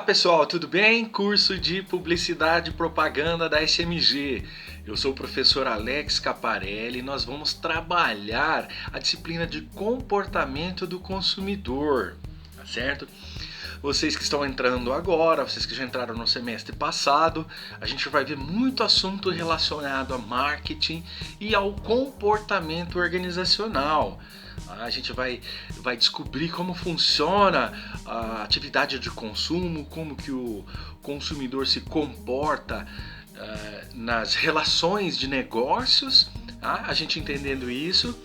Olá pessoal, tudo bem? Curso de Publicidade e Propaganda da SMG. Eu sou o professor Alex Caparelli e nós vamos trabalhar a disciplina de comportamento do consumidor, tá certo? Vocês que estão entrando agora, vocês que já entraram no semestre passado, a gente vai ver muito assunto relacionado a marketing e ao comportamento organizacional. A gente vai descobrir como funciona a atividade de consumo, como que o consumidor se comporta nas relações de negócios. Tá? A gente entendendo isso,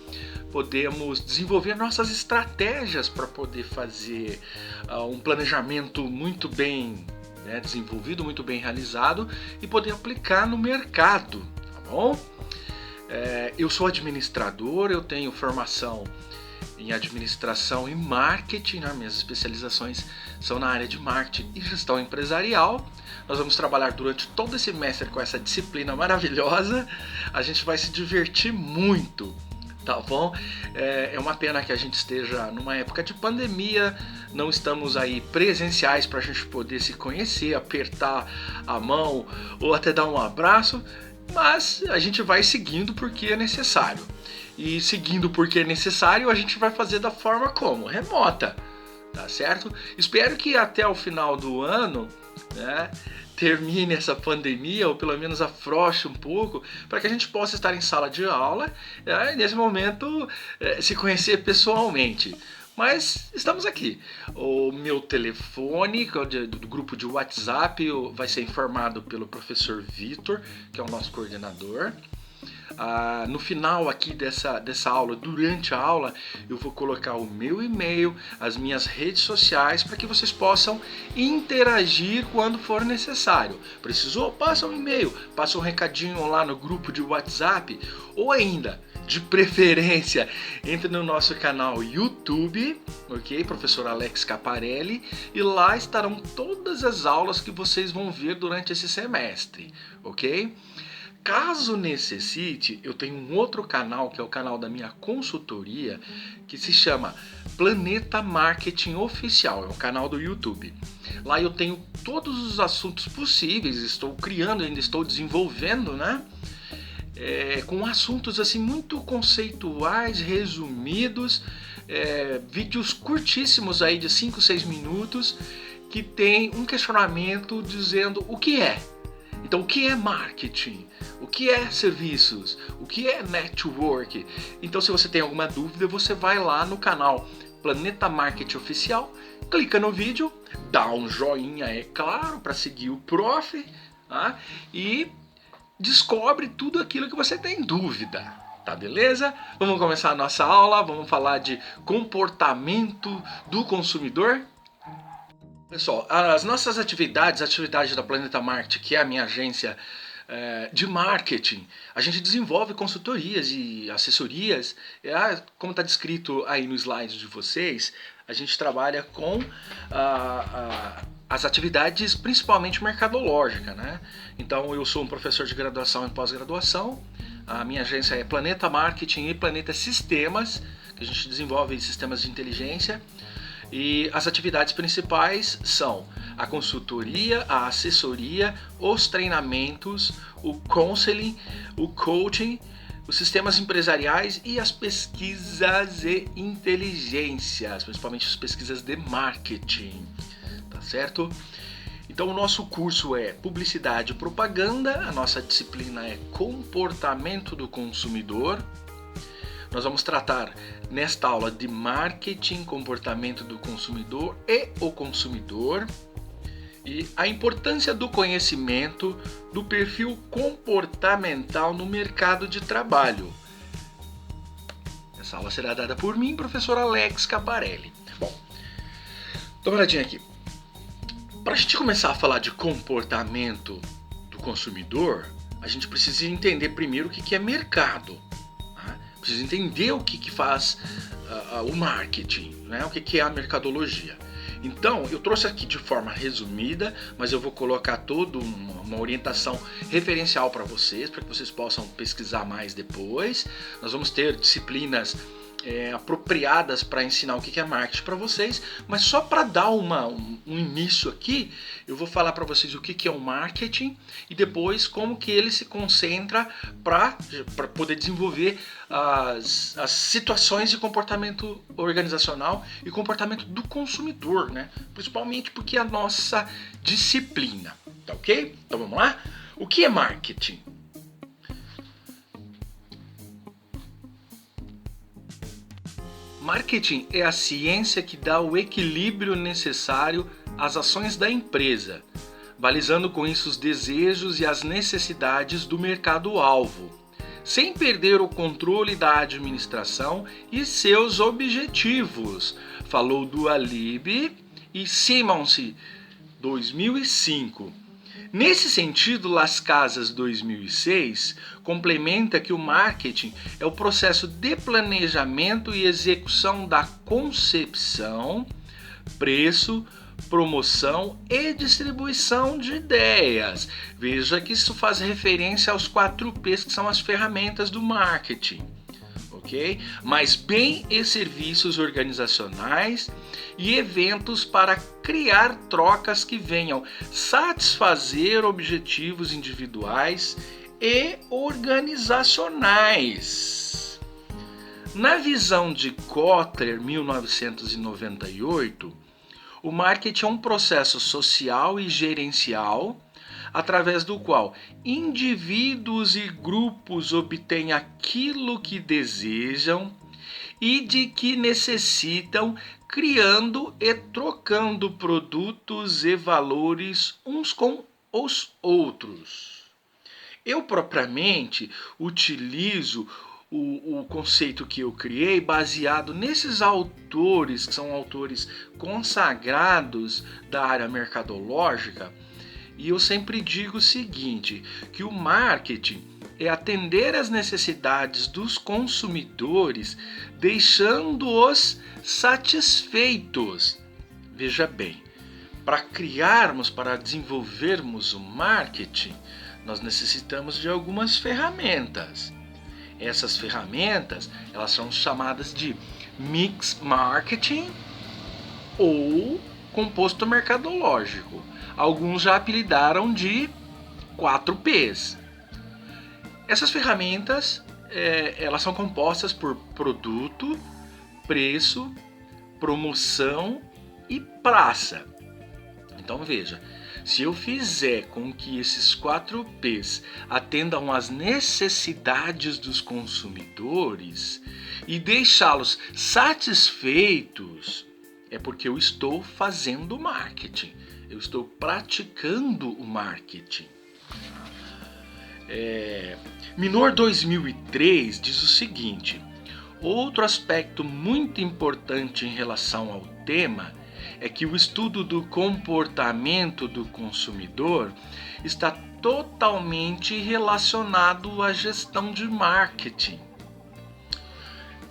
podemos desenvolver nossas estratégias para poder fazer um planejamento muito bem desenvolvido, muito bem realizado e poder aplicar no mercado, tá bom? Eu sou administrador, eu tenho formação em administração e marketing, né? Minhas especializações são na área de marketing e gestão empresarial. Nós vamos trabalhar durante todo esse semestre com essa disciplina maravilhosa. A gente vai se divertir muito, tá bom? É uma pena que a gente esteja numa época de pandemia, não estamos aí presenciais para a gente poder se conhecer, apertar a mão ou até dar um abraço, mas a gente vai seguindo porque é necessário. E seguindo porque é necessário, a gente vai fazer da forma como? Remota, tá certo? Espero que até o final do ano, termine essa pandemia, ou pelo menos afrouxe um pouco, para que a gente possa estar em sala de aula e nesse momento se conhecer pessoalmente. Mas estamos aqui. O meu telefone do grupo de WhatsApp vai ser informado pelo professor Vitor, que é o nosso coordenador. No final aqui dessa aula, durante a aula, eu vou colocar o meu e-mail, as minhas redes sociais, para que vocês possam interagir quando for necessário. Precisou? Passa um e-mail, passa um recadinho lá no grupo de WhatsApp, ou ainda, de preferência, entre no nosso canal YouTube, ok? Professor Alex Caparelli, e lá estarão todas as aulas que vocês vão ver durante esse semestre, ok? Caso necessite, eu tenho um outro canal, que é o canal da minha consultoria, que se chama Planeta Marketing Oficial, é um canal do YouTube. Lá eu tenho todos os assuntos possíveis, estou criando, ainda estou desenvolvendo, com assuntos assim muito conceituais, resumidos, vídeos curtíssimos aí de 5, 6 minutos, que tem um questionamento dizendo o que é. Então, o que é marketing? O que é serviços? O que é network? Então, se você tem alguma dúvida, você vai lá no canal Planeta Marketing Oficial, clica no vídeo, dá um joinha, é claro, para seguir o prof, e descobre tudo aquilo que você tem dúvida. Tá, beleza? Vamos começar a nossa aula, vamos falar de comportamento do consumidor. Pessoal, as nossas atividades da Planeta Marketing, que é a minha agência de marketing, a gente desenvolve consultorias e assessorias, como está descrito aí no slide de vocês, a gente trabalha com as atividades principalmente mercadológicas, né? Então eu sou um professor de graduação e pós-graduação, a minha agência é Planeta Marketing e Planeta Sistemas, que a gente desenvolve sistemas de inteligência. E as atividades principais são a consultoria, a assessoria, os treinamentos, o counseling, o coaching, os sistemas empresariais e as pesquisas e inteligências, principalmente as pesquisas de marketing, tá certo? Então o nosso curso é Publicidade e Propaganda, a nossa disciplina é Comportamento do Consumidor. Nós vamos tratar nesta aula de marketing, comportamento do consumidor e o consumidor e a importância do conhecimento do perfil comportamental no mercado de trabalho. Essa aula será dada por mim, professor Alex Caparelli. Bom, dá uma olhadinha aqui. Para a gente começar a falar de comportamento do consumidor, a gente precisa entender primeiro o que é mercado. Precisa entender o que faz o marketing, o que é a mercadologia. Então, eu trouxe aqui de forma resumida, mas eu vou colocar toda uma orientação referencial para vocês, para que vocês possam pesquisar mais depois. Nós vamos ter disciplinas apropriadas para ensinar o que é marketing para vocês, mas só para dar um início aqui, eu vou falar para vocês o que é o marketing e depois como que ele se concentra para poder desenvolver as situações de comportamento organizacional e comportamento do consumidor, né? Principalmente porque é a nossa disciplina, tá ok? Então vamos lá? O que é marketing? Marketing é a ciência que dá o equilíbrio necessário às ações da empresa, balizando com isso os desejos e as necessidades do mercado-alvo, sem perder o controle da administração e seus objetivos, falou Dualib e Simonsi, 2005. Nesse sentido, Las Casas 2006 complementa que o marketing é o processo de planejamento e execução da concepção, preço, promoção e distribuição de ideias. Veja que isso faz referência aos 4 P's, que são as ferramentas do marketing. Okay? Mas bem e serviços organizacionais e eventos para criar trocas que venham satisfazer objetivos individuais e organizacionais. Na visão de Kotler, 1998, o marketing é um processo social e gerencial através do qual indivíduos e grupos obtêm aquilo que desejam e de que necessitam, criando e trocando produtos e valores uns com os outros. Eu propriamente utilizo o conceito que eu criei baseado nesses autores, que são autores consagrados da área mercadológica. E eu sempre digo o seguinte, que o marketing é atender às necessidades dos consumidores, deixando-os satisfeitos. Veja bem, para desenvolvermos o marketing, nós necessitamos de algumas ferramentas. Essas ferramentas, elas são chamadas de mix marketing ou composto mercadológico. Alguns já apelidaram de 4 P's. Essas ferramentas elas são compostas por produto, preço, promoção e praça. Então veja, se eu fizer com que esses 4 P's atendam às necessidades dos consumidores e deixá-los satisfeitos, é porque eu estou fazendo marketing. Eu estou praticando o marketing. Minor 2003 diz o seguinte: outro aspecto muito importante em relação ao tema é que o estudo do comportamento do consumidor está totalmente relacionado à gestão de marketing.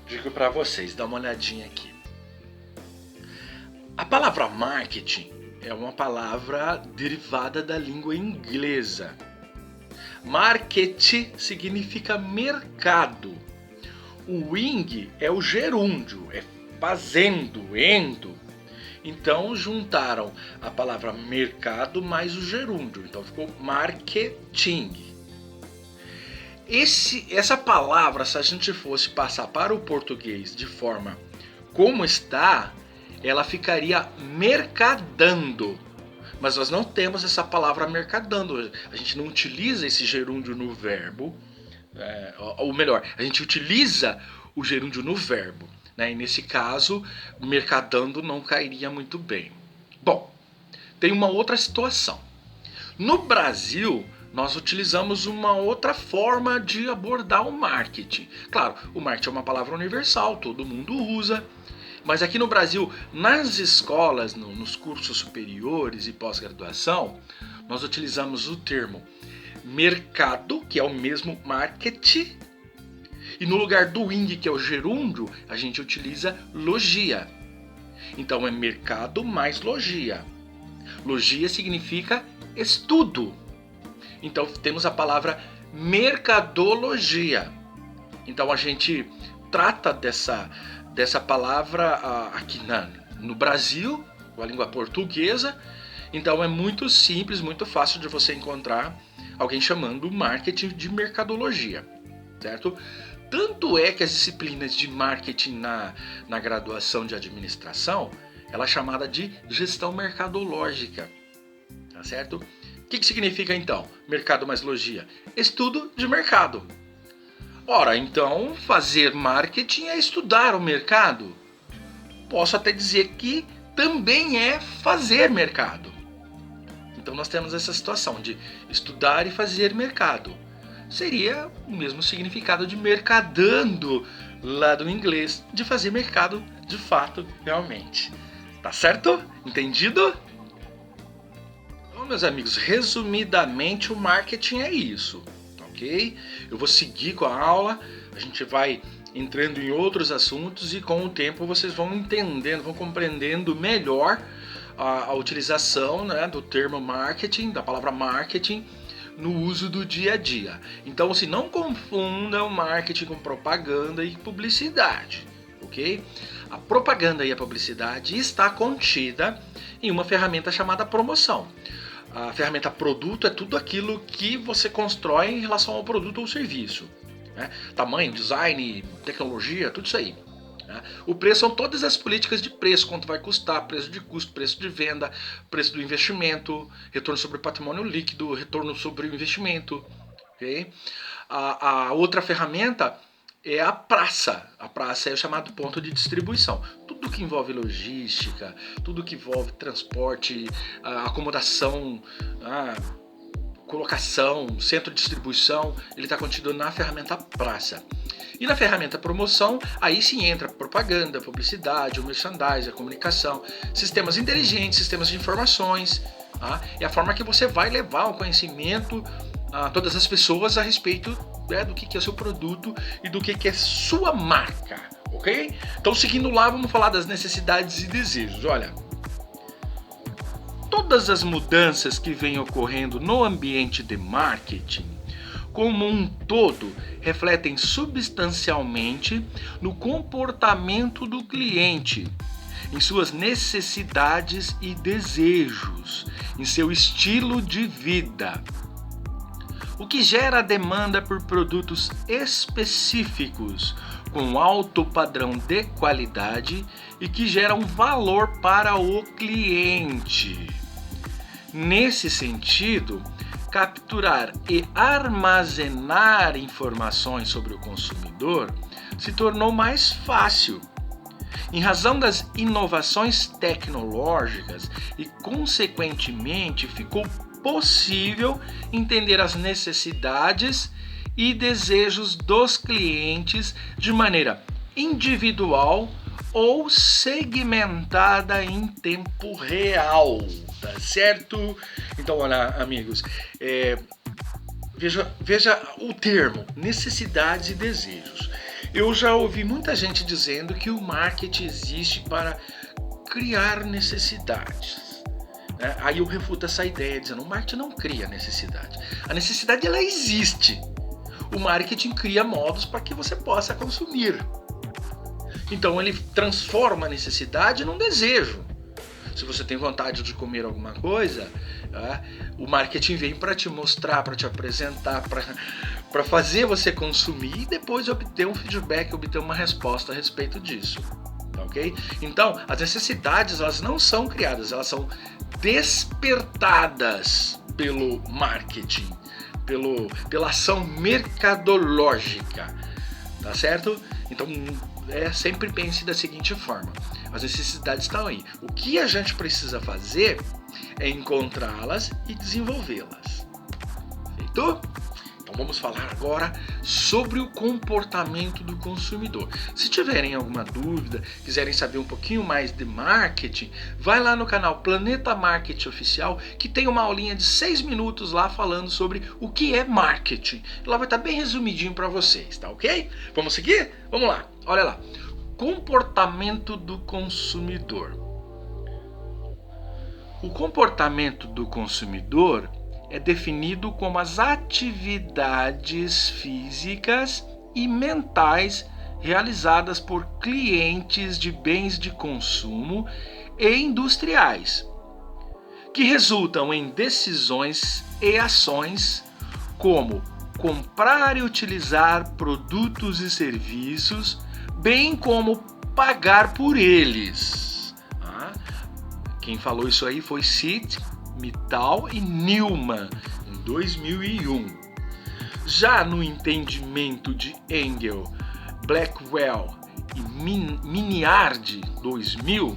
Digo para vocês, dá uma olhadinha aqui. A palavra marketing é uma palavra derivada da língua inglesa. Market significa mercado. O ing é o gerúndio, é fazendo, endo. Então juntaram a palavra mercado mais o gerúndio, então ficou marketing. Essa palavra, se a gente fosse passar para o português de forma como está, ela ficaria mercadando. Mas nós não temos essa palavra mercadando. A gente não utiliza esse gerúndio no verbo. Ou melhor, a gente utiliza o gerúndio no verbo. Né? E nesse caso, mercadando não cairia muito bem. Bom, tem uma outra situação. No Brasil, nós utilizamos uma outra forma de abordar o marketing. Claro, o marketing é uma palavra universal, todo mundo usa. Mas aqui no Brasil, nas escolas, nos cursos superiores e pós-graduação, nós utilizamos o termo mercado, que é o mesmo marketing, e no lugar do ing, que é o gerúndio, a gente utiliza logia. Então é mercado mais logia. Logia significa estudo. Então temos a palavra mercadologia. Então a gente trata dessa palavra aqui no Brasil, com a língua portuguesa. Então é muito simples, muito fácil de você encontrar alguém chamando marketing de mercadologia, certo? Tanto é que as disciplinas de marketing na graduação de administração, ela é chamada de gestão mercadológica, tá certo? O que significa então mercado mais logia? Estudo de mercado. Ora, então fazer marketing é estudar o mercado? Posso até dizer que também é fazer mercado. Então nós temos essa situação de estudar e fazer mercado. Seria o mesmo significado de mercadando lá do inglês, de fazer mercado de fato, realmente. Tá certo? Entendido? Então, meus amigos, resumidamente o marketing é isso, ok? Eu vou seguir com a aula, a gente vai entrando em outros assuntos e com o tempo vocês vão entendendo, vão compreendendo melhor a utilização, né, do termo marketing, da palavra marketing, no uso do dia a dia. Então, assim, não confundam marketing com propaganda e publicidade, ok? A propaganda e a publicidade está contida em uma ferramenta chamada promoção. A ferramenta produto é tudo aquilo que você constrói em relação ao produto ou serviço, né? Tamanho, design, tecnologia, tudo isso aí. O preço são todas as políticas de preço, quanto vai custar, preço de custo, preço de venda, preço do investimento, retorno sobre o patrimônio líquido, retorno sobre o investimento. Okay? A outra ferramenta é a praça. A praça é o chamado ponto de distribuição. Tudo que envolve logística, tudo que envolve transporte, acomodação, colocação, centro de distribuição, ele está contido na ferramenta praça. E na ferramenta promoção, aí sim entra propaganda, publicidade, o merchandising, a comunicação, sistemas inteligentes, sistemas de informações. É a forma que você vai levar o conhecimento a todas as pessoas a respeito do que é seu produto e do que é sua marca, ok? Então, seguindo lá, vamos falar das necessidades e desejos. Olha, todas as mudanças que vêm ocorrendo no ambiente de marketing, como um todo, refletem substancialmente no comportamento do cliente, em suas necessidades e desejos, em seu estilo de vida. O que gera a demanda por produtos específicos, com alto padrão de qualidade e que geram valor para o cliente. Nesse sentido, capturar e armazenar informações sobre o consumidor se tornou mais fácil, em razão das inovações tecnológicas e, consequentemente, ficou possível entender as necessidades e desejos dos clientes de maneira individual ou segmentada em tempo real, tá certo? Então, olha, amigos, veja o termo, necessidades e desejos. Eu já ouvi muita gente dizendo que o marketing existe para criar necessidades. Aí eu refuto essa ideia, dizendo que o marketing não cria necessidade. A necessidade, ela existe. O marketing cria modos para que você possa consumir. Então ele transforma a necessidade num desejo. Se você tem vontade de comer alguma coisa, o marketing vem para te mostrar, para te apresentar, para fazer você consumir e depois obter um feedback, obter uma resposta a respeito disso. Okay? Então, as necessidades, elas não são criadas, elas são despertadas pelo marketing, pela ação mercadológica, tá certo? Então, sempre pense da seguinte forma: as necessidades estão aí. O que a gente precisa fazer é encontrá-las e desenvolvê-las. Feito? Então vamos falar agora sobre o comportamento do consumidor. Se tiverem alguma dúvida, quiserem saber um pouquinho mais de marketing, vai lá no canal Planeta Marketing Oficial, que tem uma aulinha de 6 minutos lá falando sobre o que é marketing. Lá vai estar bem resumidinho para vocês, tá ok? Vamos seguir? Vamos lá, olha lá. Comportamento do consumidor. O comportamento do consumidor é definido como as atividades físicas e mentais realizadas por clientes de bens de consumo e industriais, que resultam em decisões e ações como comprar e utilizar produtos e serviços, bem como pagar por eles. Quem falou isso aí foi Sid, Mittal e Newman, em 2001. Já no entendimento de Engel, Blackwell e Miniardi, 2000,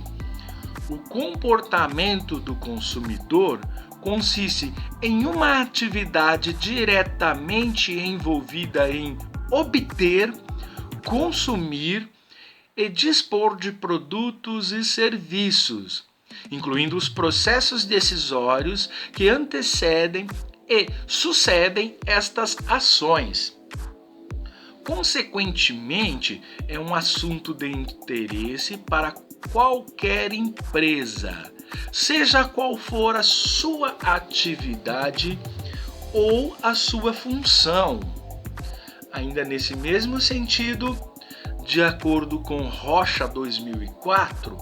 o comportamento do consumidor consiste em uma atividade diretamente envolvida em obter, consumir e dispor de produtos e serviços, incluindo os processos decisórios que antecedem e sucedem estas ações. Consequentemente, é um assunto de interesse para qualquer empresa, seja qual for a sua atividade ou a sua função. Ainda nesse mesmo sentido, de acordo com Rocha 2004,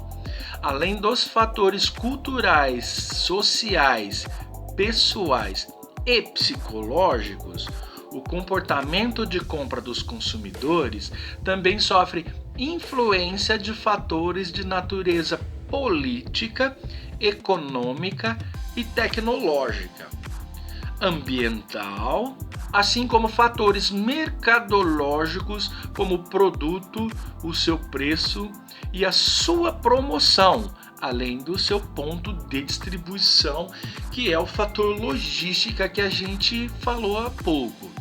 além dos fatores culturais, sociais, pessoais e psicológicos, o comportamento de compra dos consumidores também sofre influência de fatores de natureza política, econômica e tecnológica, ambiental, assim como fatores mercadológicos como o produto, o seu preço e a sua promoção, além do seu ponto de distribuição, que é o fator logística que a gente falou há pouco.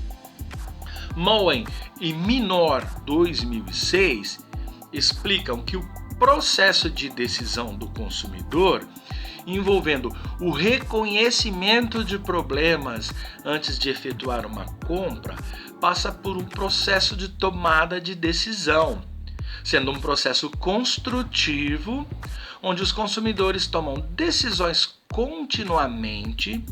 Moen e Minor, 2006, explicam que o processo de decisão do consumidor, envolvendo o reconhecimento de problemas antes de efetuar uma compra, passa por um processo de tomada de decisão, sendo um processo construtivo, onde os consumidores tomam decisões continuamente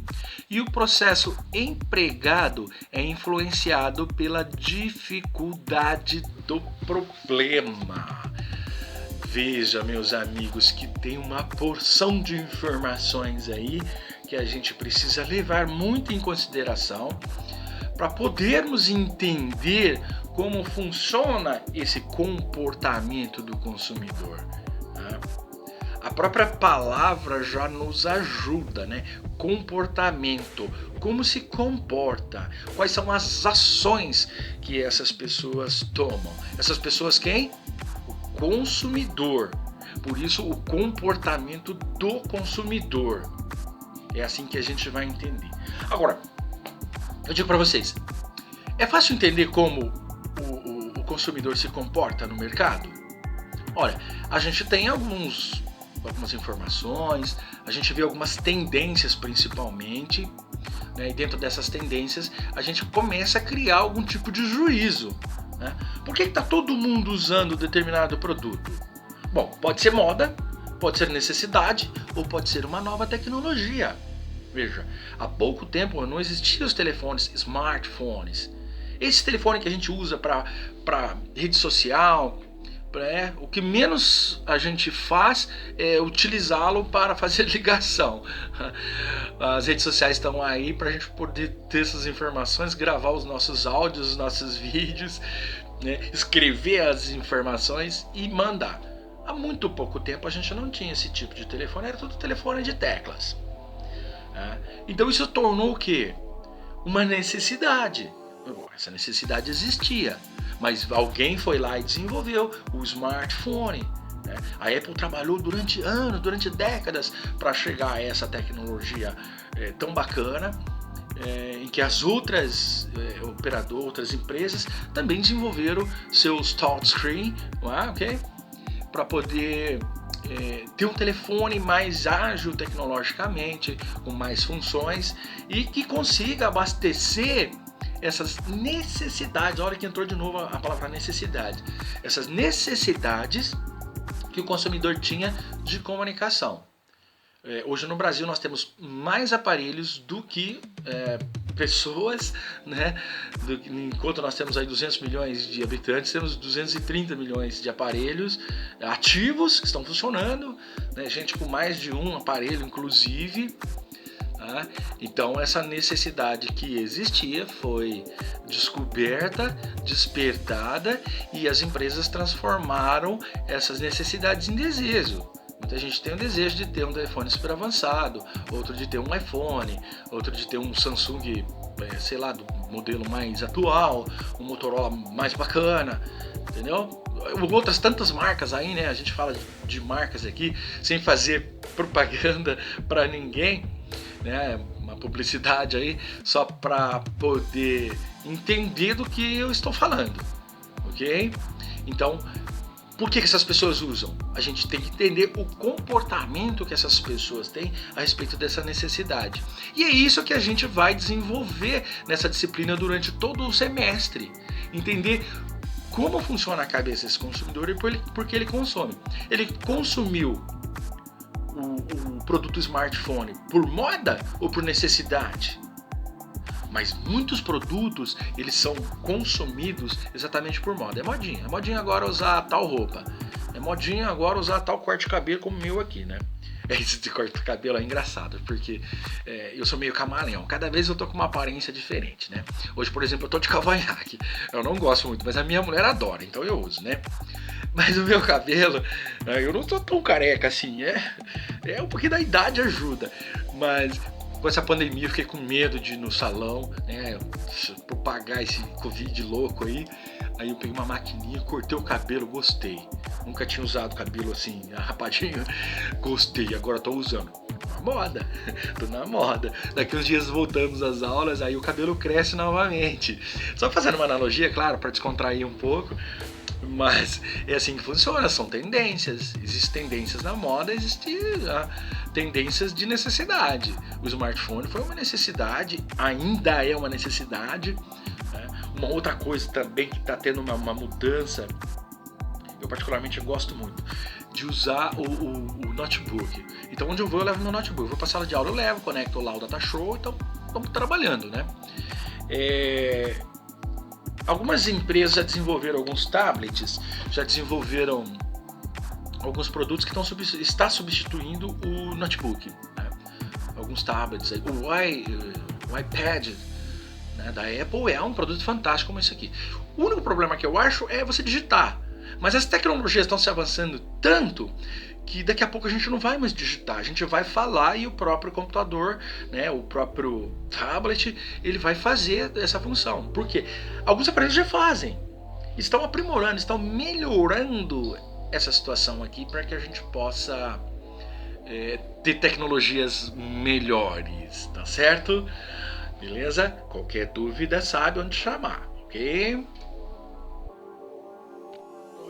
e o processo empregado é influenciado pela dificuldade do problema. Veja, meus amigos, que tem uma porção de informações aí que a gente precisa levar muito em consideração para podermos entender como funciona esse comportamento do consumidor. A própria palavra já nos ajuda, né? Comportamento, como se comporta, quais são as ações que essas pessoas tomam. Essas pessoas quem? O consumidor. Por isso o comportamento do consumidor. É assim que a gente vai entender. Agora, eu digo para vocês, é fácil entender como o consumidor se comporta no mercado? Olha, a gente tem algumas informações, a gente vê algumas tendências principalmente, né? E dentro dessas tendências a gente começa a criar algum tipo de juízo, né? Por que está todo mundo usando determinado produto? Bom, pode ser moda, pode ser necessidade ou pode ser uma nova tecnologia. Veja, há pouco tempo não existiam os telefones smartphones. Esse telefone que a gente usa para rede social, o que menos a gente faz é utilizá-lo para fazer ligação. As redes sociais estão aí para a gente poder ter essas informações, gravar os nossos áudios, os nossos vídeos, né? Escrever as informações e mandar. Há muito pouco tempo a gente não tinha esse tipo de telefone, era tudo telefone de teclas. Então isso tornou o quê? Uma necessidade. Essa necessidade existia, mas alguém foi lá e desenvolveu o smartphone, né? A Apple trabalhou durante anos, durante décadas para chegar a essa tecnologia tão bacana, em que as outras operadoras, outras empresas também desenvolveram seus touchscreen, ok? Para poder ter um telefone mais ágil tecnologicamente, com mais funções e que consiga abastecer essas necessidades. Olha que entrou de novo a palavra necessidade. Essas necessidades que o consumidor tinha de comunicação. Hoje no Brasil nós temos mais aparelhos do que pessoas, né? Enquanto nós temos aí 200 milhões de habitantes, temos 230 milhões de aparelhos ativos que estão funcionando, né? Gente com mais de um aparelho, inclusive. Tá? Então essa necessidade que existia foi descoberta, despertada, e as empresas transformaram essas necessidades em desejo. Muita gente tem o desejo de ter um telefone super avançado, outro de ter um iPhone, outro de ter um Samsung, sei lá, do modelo mais atual, um Motorola mais bacana, entendeu? Outras tantas marcas aí, né? A gente fala de marcas aqui sem fazer propaganda para ninguém, né? Uma publicidade aí só para poder entender do que eu estou falando, ok? Então, por que essas pessoas usam? A gente tem que entender o comportamento que essas pessoas têm a respeito dessa necessidade. E é isso que a gente vai desenvolver nessa disciplina durante todo o semestre. Entender como funciona a cabeça desse consumidor e por que ele consome. Ele consumiu o produto smartphone por moda ou por necessidade? Mas muitos produtos, eles são consumidos exatamente por moda. É modinha. É modinha agora usar tal roupa. É modinha agora usar tal corte de cabelo como o meu aqui, né? Esse de corte de cabelo é engraçado, porque eu sou meio camaleão. Cada vez eu tô com uma aparência diferente, né? Hoje, por exemplo, eu tô de cavanhaque. Eu não gosto muito, mas a minha mulher adora, então eu uso, né? Mas o meu cabelo, eu não tô tão careca assim. É um pouquinho da idade ajuda. Mas com essa pandemia eu fiquei com medo de ir no salão, né, propagar esse Covid louco aí. Aí eu peguei uma maquininha, cortei o cabelo, gostei. Nunca tinha usado cabelo assim, rapadinho. Gostei, agora tô usando. Tô na moda. Daqui uns dias voltamos às aulas, aí o cabelo cresce novamente. Só fazendo uma analogia, claro, para descontrair um pouco. Mas é assim que funciona, são tendências. Existem tendências na moda, existem tendências de necessidade. O smartphone foi uma necessidade, ainda é uma necessidade. Né? Uma outra coisa também que está tendo uma mudança, eu particularmente gosto muito, de usar o notebook. Então onde eu vou, eu levo meu notebook. Eu vou para a sala de aula, eu levo, conecto lá o data show, então estamos trabalhando, né? Algumas empresas já desenvolveram alguns tablets, já desenvolveram alguns produtos que está substituindo o notebook. Né? Alguns tablets, o iPad, né, da Apple é um produto fantástico como esse aqui. O único problema que eu acho é você digitar. Mas as tecnologias estão se avançando tanto que daqui a pouco a gente não vai mais digitar, a gente vai falar e o próprio computador, né, o próprio tablet, ele vai fazer essa função. Por quê? Alguns aparelhos já fazem, estão aprimorando, estão melhorando essa situação aqui para que a gente possa ter tecnologias melhores, tá certo? Beleza? Qualquer dúvida sabe onde chamar, ok?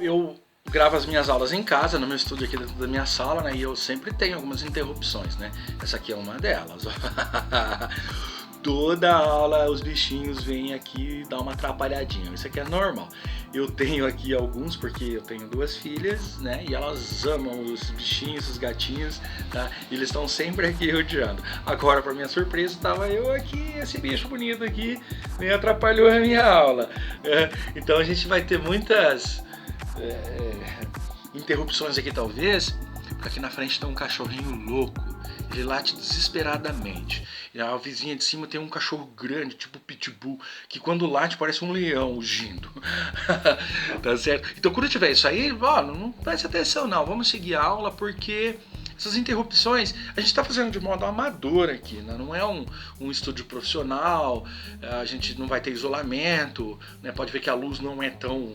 Eu gravo as minhas aulas em casa, no meu estúdio aqui dentro da minha sala, né? E eu sempre tenho algumas interrupções, né? Essa aqui é uma delas. Toda aula os bichinhos vêm aqui e dão uma atrapalhadinha. Isso aqui é normal. Eu tenho aqui alguns, porque eu tenho 2 filhas, né? E elas amam os bichinhos, os gatinhos, tá? E eles estão sempre aqui rodeando. Agora, para minha surpresa, estava eu aqui, esse bicho bonito aqui, me atrapalhou a minha aula. Então a gente vai ter muitas interrupções aqui, talvez, porque aqui na frente tem um cachorrinho louco, ele late desesperadamente, e a vizinha de cima tem um cachorro grande, tipo pitbull, que quando late parece um leão rugindo. Tá certo? Então quando tiver isso aí, não preste atenção não, vamos seguir a aula, porque essas interrupções a gente está fazendo de modo amador aqui, né? Não é um estúdio profissional, a gente não vai ter isolamento, né? Pode ver que a luz não é tão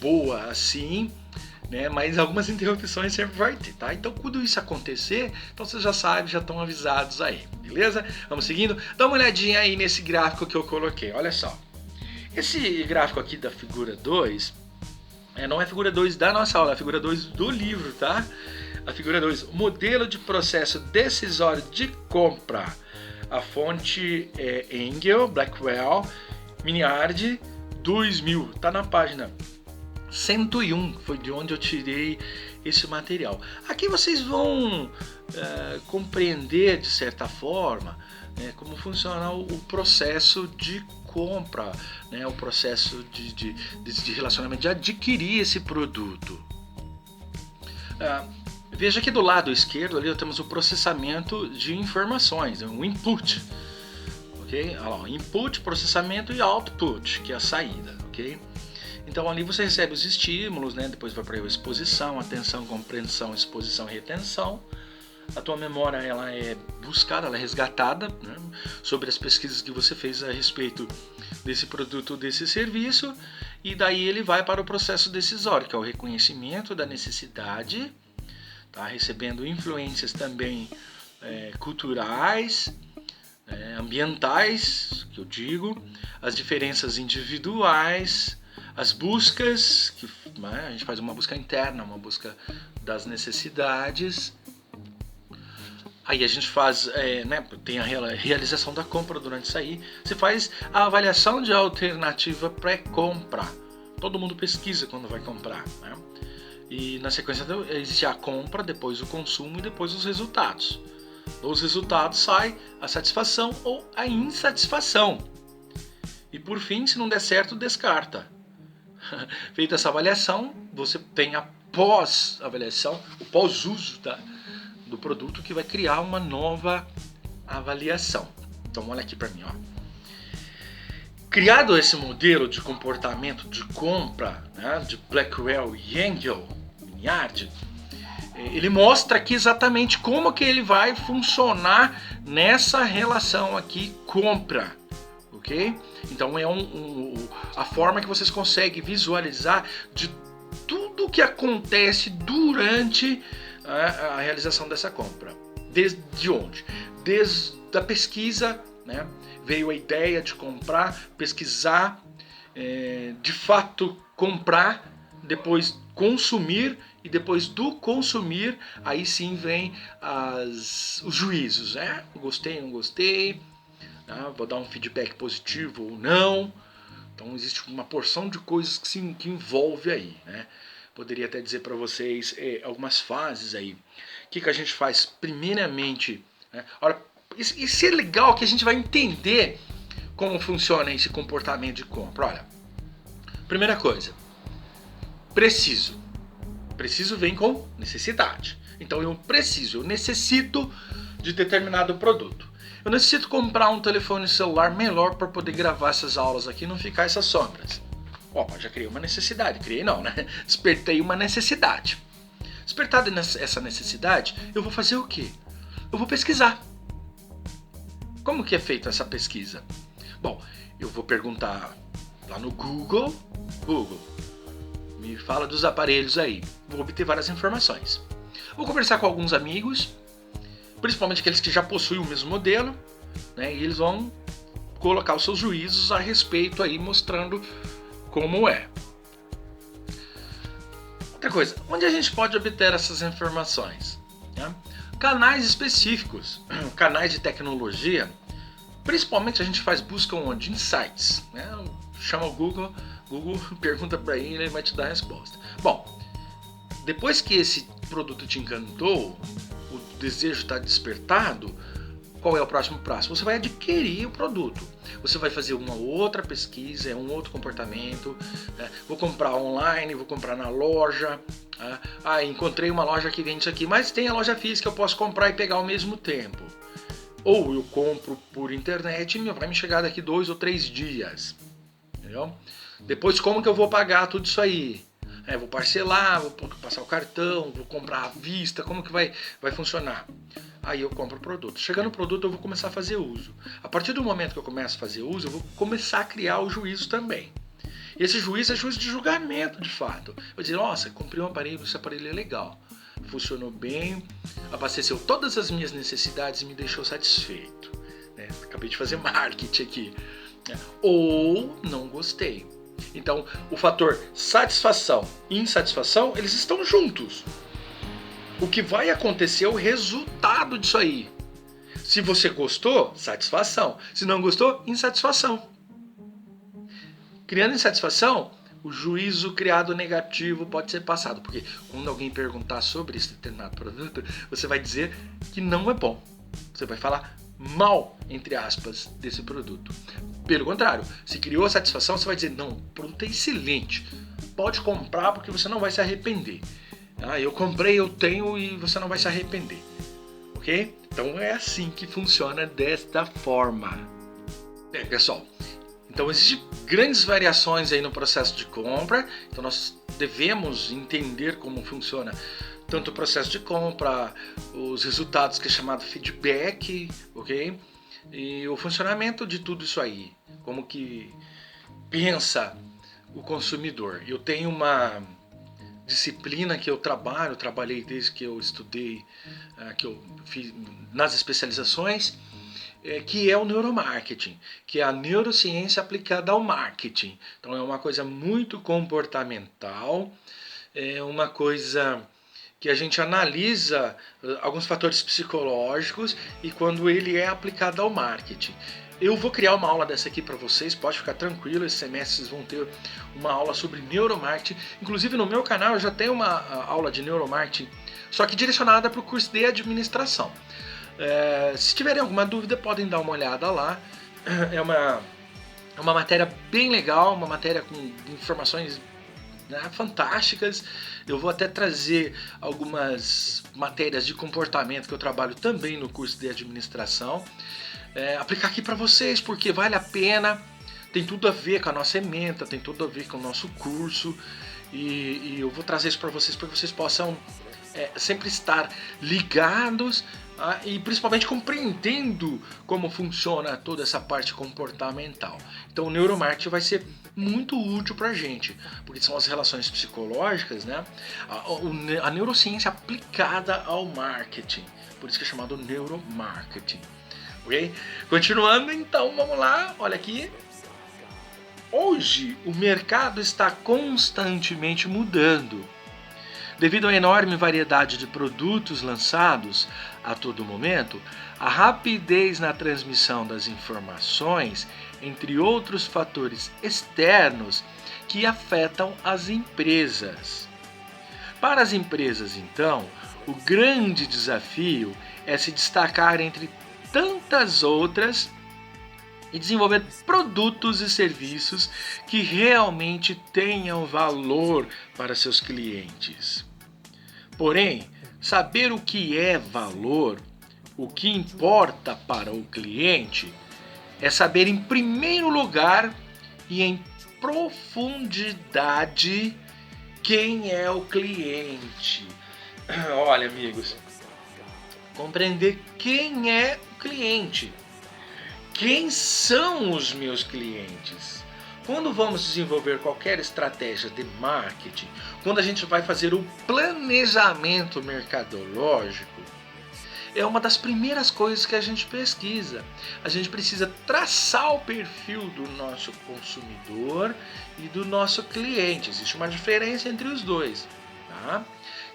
boa assim, né? Mas algumas interrupções sempre vai ter, tá? Então quando isso acontecer, então vocês já sabem, já estão avisados aí, beleza? Vamos seguindo? Dá uma olhadinha aí nesse gráfico que eu coloquei, olha só. Esse gráfico aqui da figura 2, não é a figura 2 da nossa aula, é a figura 2 do livro, tá? A figura 2, modelo de processo decisório de compra. A fonte é Engel, Blackwell, Miniard, 2000, tá na página 101, foi de onde eu tirei esse material. Aqui vocês vão compreender, de certa forma, como funciona o processo de compra, o processo de relacionamento, de adquirir esse produto. Veja que do lado esquerdo ali temos o processamento de informações, o input. Okay? Olha lá, input, processamento e output, que é a saída. Okay? Então ali você recebe os estímulos, depois vai para a exposição, atenção, compreensão, exposição e retenção. A tua memória ela é buscada, ela é resgatada sobre as pesquisas que você fez a respeito desse produto, desse serviço, e daí ele vai para o processo decisório, que é o reconhecimento da necessidade, tá? Recebendo influências também culturais, ambientais, que eu digo, as diferenças individuais, as buscas, que a gente faz uma busca interna, uma busca das necessidades. Aí a gente faz, tem a realização da compra durante isso aí. Você faz a avaliação de alternativa pré-compra. Todo mundo pesquisa quando vai comprar. E na sequência existe a compra, depois o consumo e depois os resultados. Dos resultados sai a satisfação ou a insatisfação. E por fim, se não der certo, descarta. Feita essa avaliação, você tem a pós-avaliação, o pós-uso do produto, que vai criar uma nova avaliação. Então olha aqui para mim, ó. Criado esse modelo de comportamento de compra, de Blackwell e Engel, Mignard, ele mostra aqui exatamente como que ele vai funcionar nessa relação aqui compra, ok? Então é a forma que vocês conseguem visualizar de tudo que acontece durante a realização dessa compra. Desde onde? Desde a pesquisa, veio a ideia de comprar, pesquisar, de fato comprar, depois consumir, e depois do consumir, aí sim vem os juízos, gostei, não gostei, vou dar um feedback positivo ou não. Então existe uma porção de coisas que envolve aí, Poderia até dizer para vocês algumas fases aí. O que a gente faz primeiramente? Olha, isso é legal, que a gente vai entender como funciona esse comportamento de compra. Olha, primeira coisa, preciso. Preciso vem com necessidade. Então eu necessito de determinado produto. Eu necessito comprar um telefone celular melhor para poder gravar essas aulas aqui e não ficar essas sombras. Já criei uma necessidade. Criei não, Despertei uma necessidade. Despertada essa necessidade, eu vou fazer o quê? Eu vou pesquisar. Como que é feita essa pesquisa? Bom, eu vou perguntar lá no Google, me fala dos aparelhos aí. Vou obter várias informações. Vou conversar com alguns amigos, principalmente aqueles que já possuem o mesmo modelo, e eles vão colocar os seus juízos a respeito aí, mostrando como é. Outra coisa, onde a gente pode obter essas informações? Canais específicos, canais de tecnologia, principalmente a gente faz busca onde? Em sites. Chama o Google, pergunta para ele vai te dar a resposta. Bom, depois que esse produto te encantou, o desejo está despertado, qual é o próximo passo? Você vai adquirir o produto. Você vai fazer uma outra pesquisa, um outro comportamento. Vou comprar online, vou comprar na loja. Encontrei uma loja que vende isso aqui, mas tem a loja física, eu posso comprar e pegar ao mesmo tempo. Ou eu compro por internet e vai me chegar daqui 2 ou 3 dias. Entendeu? Depois, como que eu vou pagar tudo isso aí? Vou parcelar, vou passar o cartão, vou comprar à vista, como que vai funcionar? Aí eu compro o produto. Chegando no produto, eu vou começar a fazer uso. A partir do momento que eu começo a fazer uso, eu vou começar a criar o juízo também. Esse juízo é juízo de julgamento, de fato. Eu vou dizer, nossa, comprei um aparelho, esse aparelho é legal. Funcionou bem, abasteceu todas as minhas necessidades e me deixou satisfeito. Acabei de fazer marketing aqui. Ou não gostei. Então, o fator satisfação e insatisfação, eles estão juntos. O que vai acontecer é o resultado disso aí. Se você gostou, satisfação. Se não gostou, insatisfação. Criando insatisfação, o juízo criado negativo pode ser passado. Porque quando alguém perguntar sobre esse determinado produto, você vai dizer que não é bom. Você vai falar mal, entre aspas, desse produto. Pelo contrário, se criou a satisfação, você vai dizer, não, o produto é excelente. Pode comprar porque você não vai se arrepender. Eu comprei, eu tenho e você não vai se arrepender. Ok? Então é assim que funciona desta forma. Bem, pessoal, então existem grandes variações aí no processo de compra. Então nós devemos entender como funciona tanto o processo de compra, os resultados que é chamado feedback, ok? E o funcionamento de tudo isso aí. Como que pensa o consumidor. Eu tenho uma disciplina que eu trabalhei desde que eu estudei, que eu fiz nas especializações, que é o neuromarketing, que é a neurociência aplicada ao marketing. Então é uma coisa muito comportamental, é uma coisa que a gente analisa alguns fatores psicológicos e quando ele é aplicado ao marketing. Eu vou criar uma aula dessa aqui para vocês, pode ficar tranquilo, esse semestre vocês vão ter uma aula sobre neuromarketing. Inclusive no meu canal eu já tenho uma aula de neuromarketing, só que direcionada para o curso de administração. Se tiverem alguma dúvida, podem dar uma olhada lá. É uma matéria bem legal, uma matéria com informações, né, fantásticas. Eu vou até trazer algumas matérias de comportamento que eu trabalho também no curso de administração. Aplicar aqui para vocês, porque vale a pena, tem tudo a ver com a nossa ementa, tem tudo a ver com o nosso curso, e eu vou trazer isso para vocês possam sempre estar ligados, e principalmente compreendendo como funciona toda essa parte comportamental. Então o neuromarketing vai ser muito útil para a gente, porque são as relações psicológicas, né? A neurociência aplicada ao marketing, por isso que é chamado neuromarketing. Okay? Continuando, então, vamos lá, olha aqui. Hoje o mercado está constantemente mudando. Devido à enorme variedade de produtos lançados a todo momento, a rapidez na transmissão das informações, entre outros fatores externos que afetam as empresas. Para as empresas, então, o grande desafio é se destacar entre tantas outras e desenvolver produtos e serviços que realmente tenham valor para seus clientes. Porém, saber o que é valor, o que importa para o cliente, é saber em primeiro lugar e em profundidade quem é o cliente. Olha, amigos, compreender quem é o cliente. Quem são os meus clientes? Quando vamos desenvolver qualquer estratégia de marketing, quando a gente vai fazer o planejamento mercadológico, é uma das primeiras coisas que a gente pesquisa. A gente precisa traçar o perfil do nosso consumidor e do nosso cliente. Existe uma diferença entre os dois. Tá?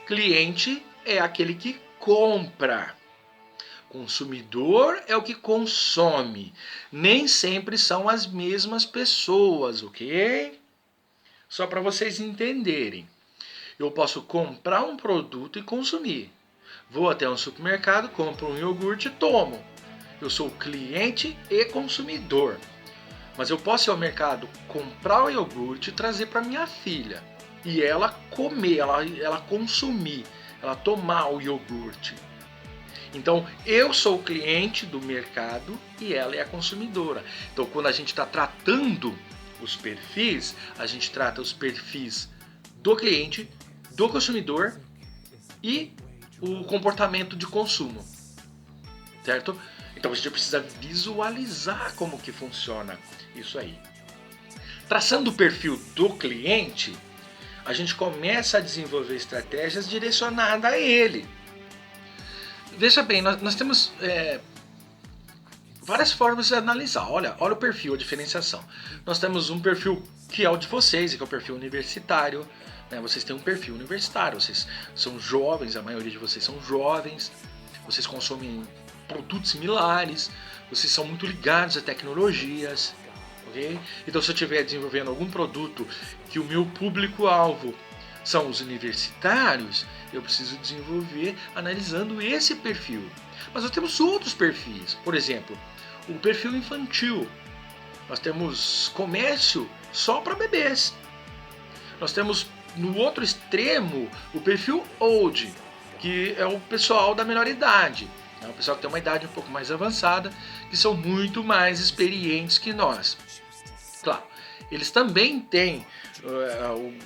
Cliente é aquele que compra. Consumidor é o que consome. Nem sempre são as mesmas pessoas, ok? Só para vocês entenderem. Eu posso comprar um produto e consumir. Vou até um supermercado, compro um iogurte e tomo. Eu sou cliente e consumidor. Mas eu posso ir ao mercado, comprar o iogurte e trazer para minha filha. E ela comer, ela consumir, ela tomar o iogurte. Então, eu sou o cliente do mercado e ela é a consumidora. Então, quando a gente está tratando os perfis, a gente trata os perfis do cliente, do consumidor e o comportamento de consumo, certo? Então, a gente precisa visualizar como que funciona isso aí. Traçando o perfil do cliente, a gente começa a desenvolver estratégias direcionadas a ele. Veja bem, nós temos várias formas de analisar. Olha o perfil, a diferenciação. Nós temos um perfil que é o de vocês, que é o perfil universitário. Né? Vocês têm um perfil universitário, vocês são jovens, a maioria de vocês são jovens, vocês consomem produtos similares, vocês são muito ligados a tecnologias, ok? Então, se eu estiver desenvolvendo algum produto que o meu público-alvo são os universitários, eu preciso desenvolver analisando esse perfil. Mas nós temos outros perfis, por exemplo, o perfil infantil. Nós temos comércio só para bebês. Nós temos no outro extremo o perfil old, que é o pessoal da menor idade. É o pessoal que tem uma idade um pouco mais avançada, que são muito mais experientes que nós. Claro, eles também têm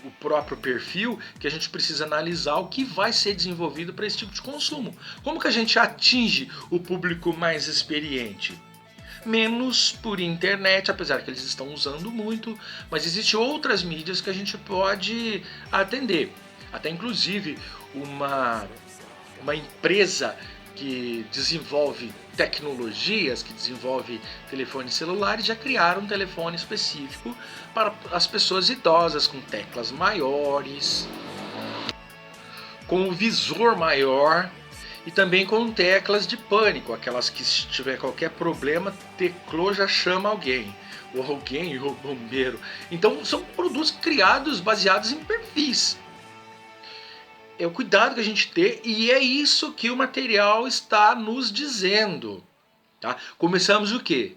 o próprio perfil que a gente precisa analisar o que vai ser desenvolvido para esse tipo de consumo. Como que a gente atinge o público mais experiente? Menos por internet, apesar que eles estão usando muito, mas existem outras mídias que a gente pode atender. Até inclusive uma empresa que desenvolve tecnologias, que desenvolve telefones celulares, já criaram um telefone específico para as pessoas idosas, com teclas maiores, com o visor maior e também com teclas de pânico, aquelas que se tiver qualquer problema, teclou já chama alguém, ou alguém, ou bombeiro. Então são produtos criados baseados em perfis. É o cuidado que a gente tem e é isso que o material está nos dizendo. Tá? Começamos o quê?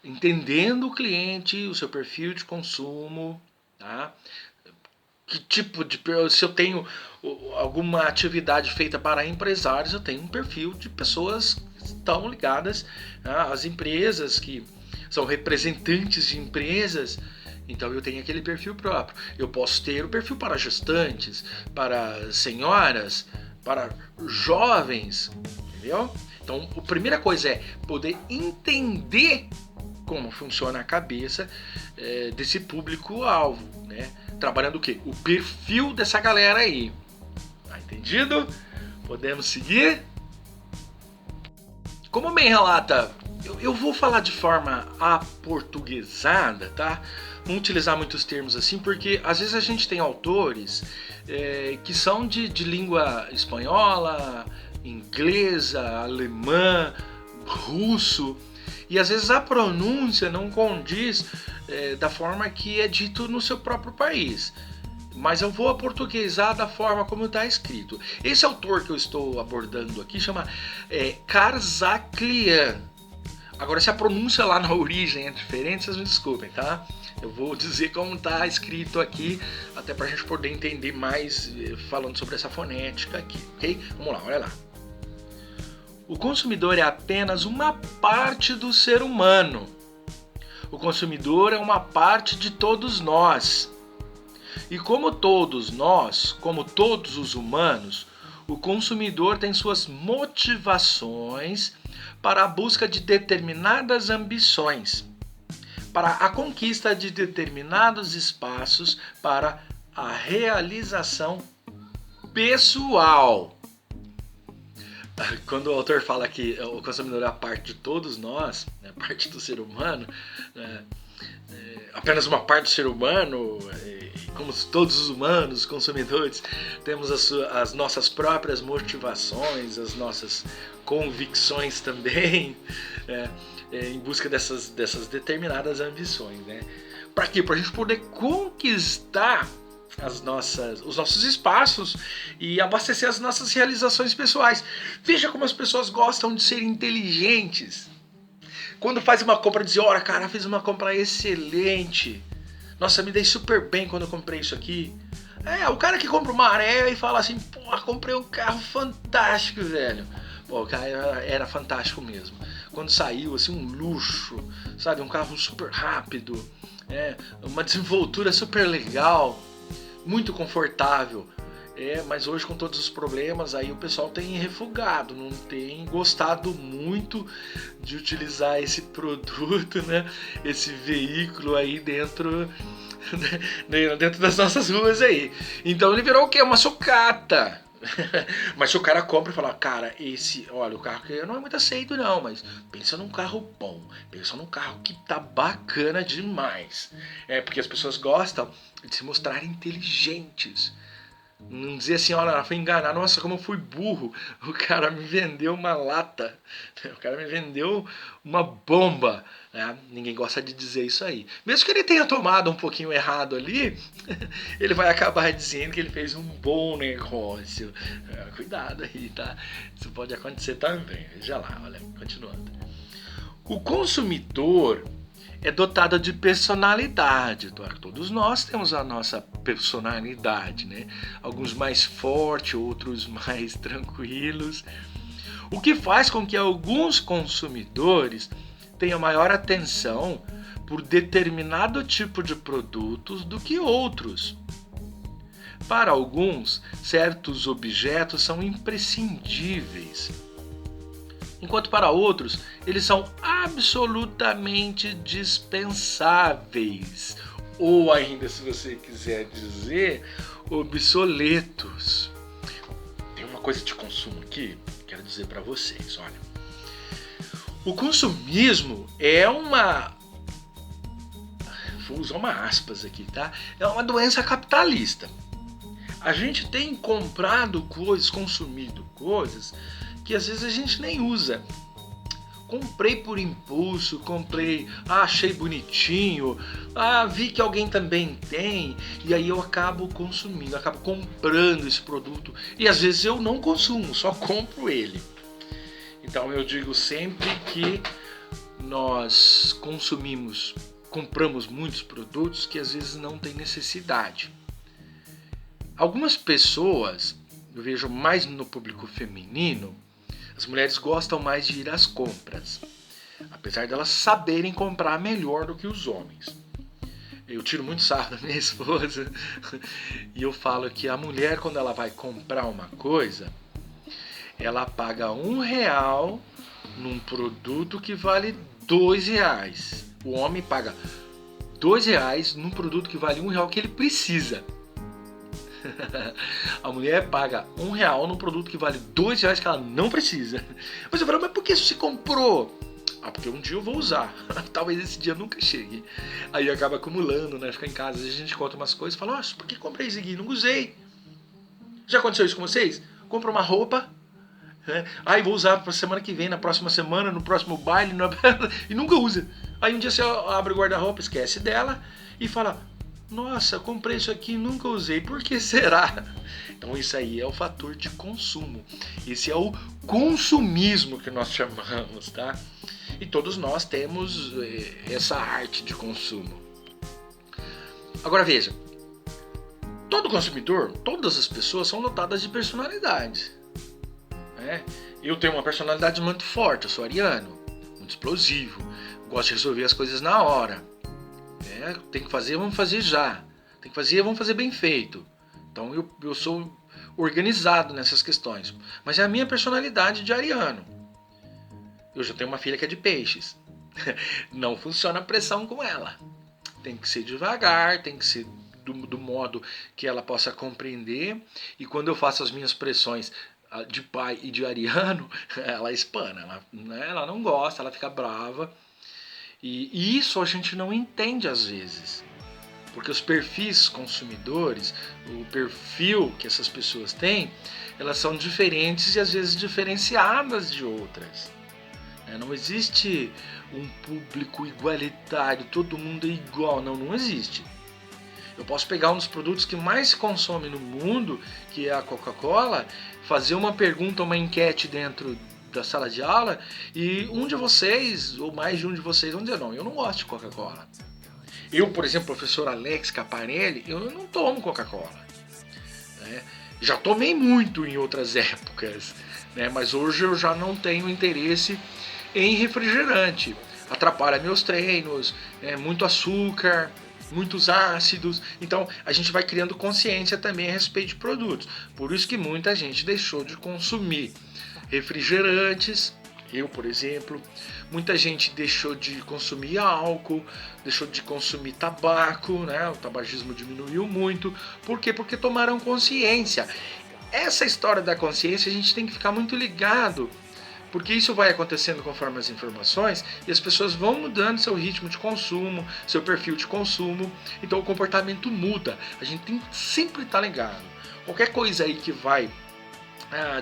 Entendendo o cliente, o seu perfil de consumo, tá? Que tipo de... Se eu tenho alguma atividade feita para empresários, eu tenho um perfil de pessoas que estão ligadas às empresas, que são representantes de empresas. Então eu tenho aquele perfil próprio. Eu posso ter o perfil para gestantes, para senhoras, para jovens, entendeu? Então a primeira coisa é poder entender como funciona a cabeça desse público-alvo, né? Trabalhando o quê? O perfil dessa galera aí. Tá entendido? Podemos seguir? Como bem relata, eu vou falar de forma aportuguesada, tá? Não utilizar muitos termos assim, porque às vezes a gente tem autores que são de língua espanhola, inglesa, alemã, russo, e às vezes a pronúncia não condiz da forma que é dito no seu próprio país. Mas eu vou aportuguesar da forma como está escrito. Esse autor que eu estou abordando aqui chama Karzaklian. Agora, se a pronúncia lá na origem é diferente, vocês me desculpem, tá? Eu vou dizer como está escrito aqui, até para a gente poder entender mais falando sobre essa fonética aqui, ok? Vamos lá, olha lá. O consumidor é apenas uma parte do ser humano. O consumidor é uma parte de todos nós. E como todos nós, como todos os humanos, o consumidor tem suas motivações para a busca de determinadas ambições, para a conquista de determinados espaços, para a realização pessoal. Quando o autor fala que o consumidor é a parte de todos nós, né, parte do ser humano, apenas uma parte do ser humano, como todos os humanos, consumidores, temos as nossas próprias motivações, as nossas convicções também, em busca dessas determinadas ambições, né? Para quê? Para a gente poder conquistar os nossos espaços e abastecer as nossas realizações pessoais. Veja como as pessoas gostam de ser inteligentes. Quando faz uma compra, diz: olha, cara, fiz uma compra excelente. Nossa, me dei super bem quando eu comprei isso aqui. O cara que compra uma Maré e fala assim: pô, comprei um carro fantástico, velho. Pô, o carro era fantástico mesmo. Quando saiu, assim, um luxo, sabe? Um carro super rápido, uma desenvoltura super legal, muito confortável. Mas hoje, com todos os problemas, aí o pessoal tem refugado, não tem gostado muito de utilizar esse produto, né? Esse veículo aí dentro das nossas ruas aí. Então ele virou o quê? Uma sucata. Mas se o cara compra e fala: cara, olha, o carro que não é muito aceito não, mas pensa num carro bom, pensa num carro que tá bacana demais. Porque as pessoas gostam de se mostrar inteligentes. Não dizer assim, olha, ela foi enganada, nossa, como eu fui burro, o cara me vendeu uma lata, o cara me vendeu uma bomba. Né? Ninguém gosta de dizer isso aí. Mesmo que ele tenha tomado um pouquinho errado ali, ele vai acabar dizendo que ele fez um bom negócio. Cuidado aí, tá? Isso pode acontecer também. Veja lá, olha, continuando. O consumidor é dotado de personalidade. Todos nós temos a nossa personalidade, né? Alguns mais fortes, outros mais tranquilos. O que faz com que alguns consumidores tenham maior atenção por determinado tipo de produtos do que outros. Para alguns, certos objetos são imprescindíveis, enquanto para outros eles são absolutamente dispensáveis, ou ainda, se você quiser dizer, obsoletos. Tem uma coisa de consumo aqui, quero dizer para vocês, olha. O consumismo é vou usar uma aspas aqui, tá? É uma doença capitalista. A gente tem comprado coisas, consumido coisas que às vezes a gente nem usa. Comprei por impulso, achei bonitinho, vi que alguém também tem, e aí eu acabo consumindo, acabo comprando esse produto, e às vezes eu não consumo, só compro ele. Então eu digo sempre que nós compramos muitos produtos que às vezes não tem necessidade. Algumas pessoas, eu vejo mais no público feminino, as mulheres gostam mais de ir às compras, apesar delas saberem comprar melhor do que os homens. Eu tiro muito sarro da minha esposa e eu falo que a mulher, quando ela vai comprar uma coisa, ela paga R$1 num produto que vale R$2. O homem paga R$2 num produto que vale R$1 que ele precisa. A mulher paga R$1 num produto que vale R$2 que ela não precisa. Mas eu falo, mas por que você comprou? Porque um dia eu vou usar. Talvez esse dia nunca chegue. Aí acaba acumulando, né? Fica em casa, às vezes a gente conta umas coisas e fala, nossa, por que comprei isso aqui? Não usei. Já aconteceu isso com vocês? Compra uma roupa, vou usar pra semana que vem, na próxima semana, no próximo baile, e nunca usa. Aí um dia você abre o guarda-roupa, esquece dela e fala, nossa, comprei isso aqui e nunca usei, por que será? Então isso aí é o fator de consumo. Esse é o consumismo que nós chamamos, tá? E todos nós temos essa arte de consumo. Agora veja, todo consumidor, todas as pessoas são dotadas de personalidades. Eu tenho uma personalidade muito forte, eu sou ariano, muito explosivo, gosto de resolver as coisas na hora. Tem que fazer, vamos fazer já. Tem que fazer, vamos fazer bem feito. Então eu sou organizado nessas questões. Mas é a minha personalidade de ariano. Eu já tenho uma filha que é de peixes. Não funciona a pressão com ela. Tem que ser devagar, tem que ser do modo que ela possa compreender. E quando eu faço as minhas pressões de pai e de ariano, ela espana, ela não gosta, ela fica brava. E isso a gente não entende às vezes, porque os perfis consumidores, o perfil que essas pessoas têm, elas são diferentes e às vezes diferenciadas de outras. Não existe um público igualitário, todo mundo é igual, não existe. Eu posso pegar um dos produtos que mais se consome no mundo, que é a Coca-Cola, fazer uma pergunta, uma enquete dentro da sala de aula e um de vocês, ou mais de um de vocês, vão dizer, não, eu não gosto de Coca-Cola. Eu, por exemplo, professor Alex Caparelli, eu não tomo Coca-Cola. Já tomei muito em outras épocas, mas hoje eu já não tenho interesse em refrigerante. Atrapalha meus treinos, muito açúcar, muitos ácidos, então a gente vai criando consciência também a respeito de produtos. Por isso que muita gente deixou de consumir refrigerantes, eu, por exemplo. Muita gente deixou de consumir álcool, deixou de consumir tabaco, o tabagismo diminuiu muito. Por quê? Porque tomaram consciência. Essa história da consciência a gente tem que ficar muito ligado, porque isso vai acontecendo conforme as informações e as pessoas vão mudando seu ritmo de consumo, seu perfil de consumo, então o comportamento muda. A gente tem que sempre estar ligado. qualquer coisa aí que vai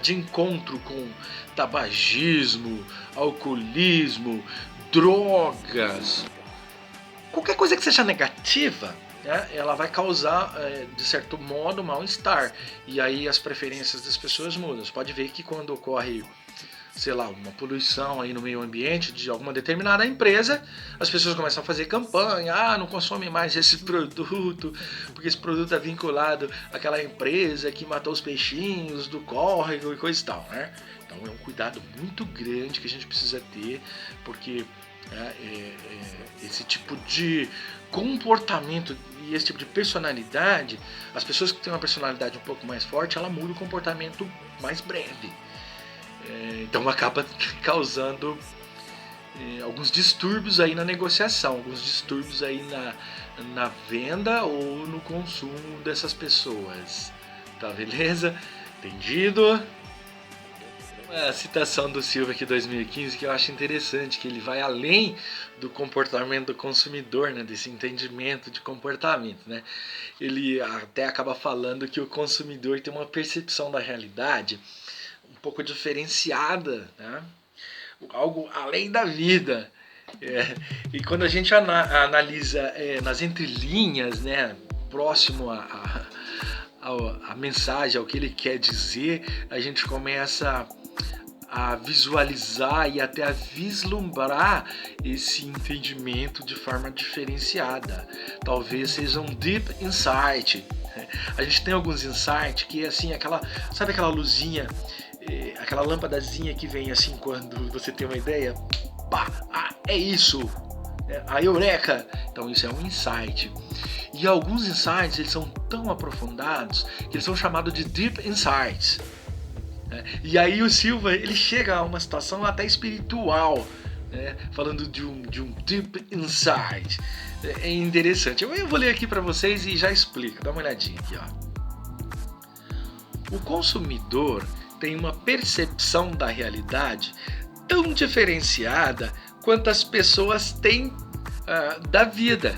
de encontro com tabagismo, alcoolismo, drogas, qualquer coisa que seja negativa, né, ela vai causar, de certo modo, mal-estar. E aí as preferências das pessoas mudam. Você pode ver que quando ocorre, sei lá, uma poluição aí no meio ambiente de alguma determinada empresa, as pessoas começam a fazer campanha, não consome mais esse produto, porque esse produto é vinculado àquela empresa que matou os peixinhos do córrego e coisa e tal, né? Então é um cuidado muito grande que a gente precisa ter, porque esse tipo de comportamento e esse tipo de personalidade, as pessoas que têm uma personalidade um pouco mais forte, ela muda o comportamento mais breve. Então acaba causando alguns distúrbios aí na negociação, alguns distúrbios aí na venda ou no consumo dessas pessoas. Tá, beleza? Entendido? Uma citação do Silva aqui 2015 que eu acho interessante, que ele vai além do comportamento do consumidor, né, desse entendimento de comportamento, né? Ele até acaba falando que o consumidor tem uma percepção da realidade um pouco diferenciada, né? Algo além da vida. E quando a gente analisa nas entrelinhas, né, próximo a mensagem, ao que ele quer dizer, a gente começa a visualizar e até a vislumbrar esse entendimento de forma diferenciada. Talvez seja um deep insight. A gente tem alguns insights que é assim, sabe aquela luzinha, aquela lâmpadazinha que vem assim quando você tem uma ideia? Pá, é isso! A eureka! Então isso é um insight. E alguns insights, eles são tão aprofundados que eles são chamados de deep insights. E aí o Silva, ele chega a uma situação até espiritual, né? Falando de um deep insight. É interessante. Eu vou ler aqui para vocês e já explico. Dá uma olhadinha aqui, ó. O consumidor tem uma percepção da realidade tão diferenciada quanto as pessoas têm da vida.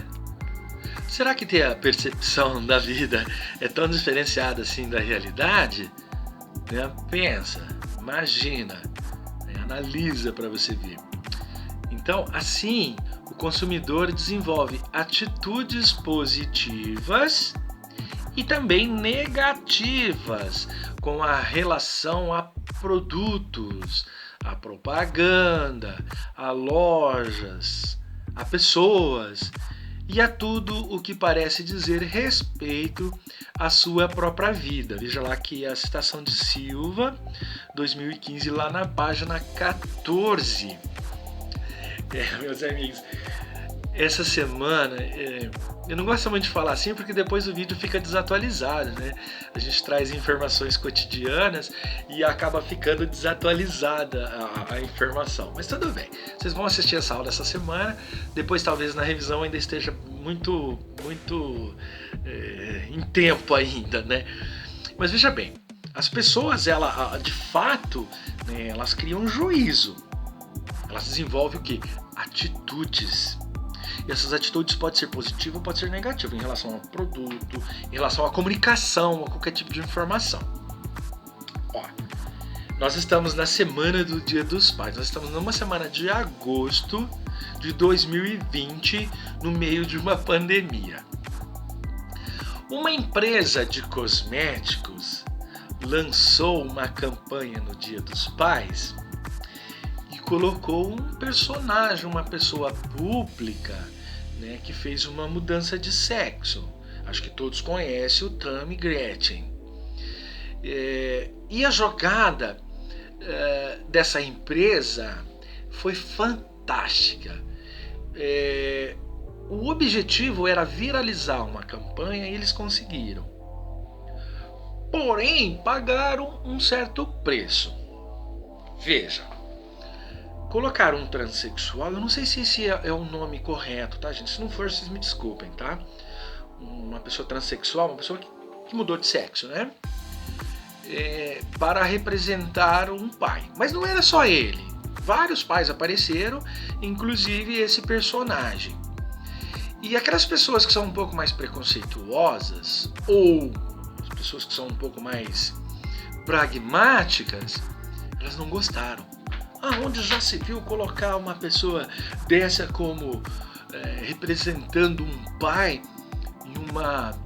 Será que ter a percepção da vida é tão diferenciada assim da realidade? Pensa, imagina, analisa para você ver. Então, assim, o consumidor desenvolve atitudes positivas e também negativas com a relação a produtos, a propaganda, a lojas, a pessoas e a tudo o que parece dizer respeito à sua própria vida. Veja lá que a citação de Silva, 2015, lá na página 14. Meus amigos, essa semana, eu não gosto muito de falar assim porque depois o vídeo fica desatualizado, né? A gente traz informações cotidianas e acaba ficando desatualizada a informação. Mas tudo bem, vocês vão assistir essa aula essa semana, depois talvez na revisão ainda esteja muito em tempo ainda, né? Mas veja bem, as pessoas, de fato, né, elas criam um juízo. Elas desenvolvem o quê? Atitudes. E essas atitudes podem ser positivas ou podem ser negativas em relação ao produto, em relação à comunicação, a qualquer tipo de informação. Ó, nós estamos na semana do Dia dos Pais. Nós estamos numa semana de agosto de 2020, no meio de uma pandemia. Uma empresa de cosméticos lançou uma campanha no Dia dos Pais e colocou um personagem, uma pessoa pública, né, que fez uma mudança de sexo. Acho que todos conhecem o Tammy Gretchen. E a jogada dessa empresa foi fantástica. O objetivo era viralizar uma campanha e eles conseguiram. Porém, pagaram um certo preço. Veja, colocaram um transexual, eu não sei se esse é o nome correto, tá, gente? Se não for, vocês me desculpem, tá? Uma pessoa transexual, uma pessoa que mudou de sexo, né? Para representar um pai. Mas não era só ele. Vários pais apareceram, inclusive esse personagem. E aquelas pessoas que são um pouco mais preconceituosas, ou pessoas que são um pouco mais pragmáticas, elas não gostaram. Onde já se viu colocar uma pessoa dessa como representando um pai em uma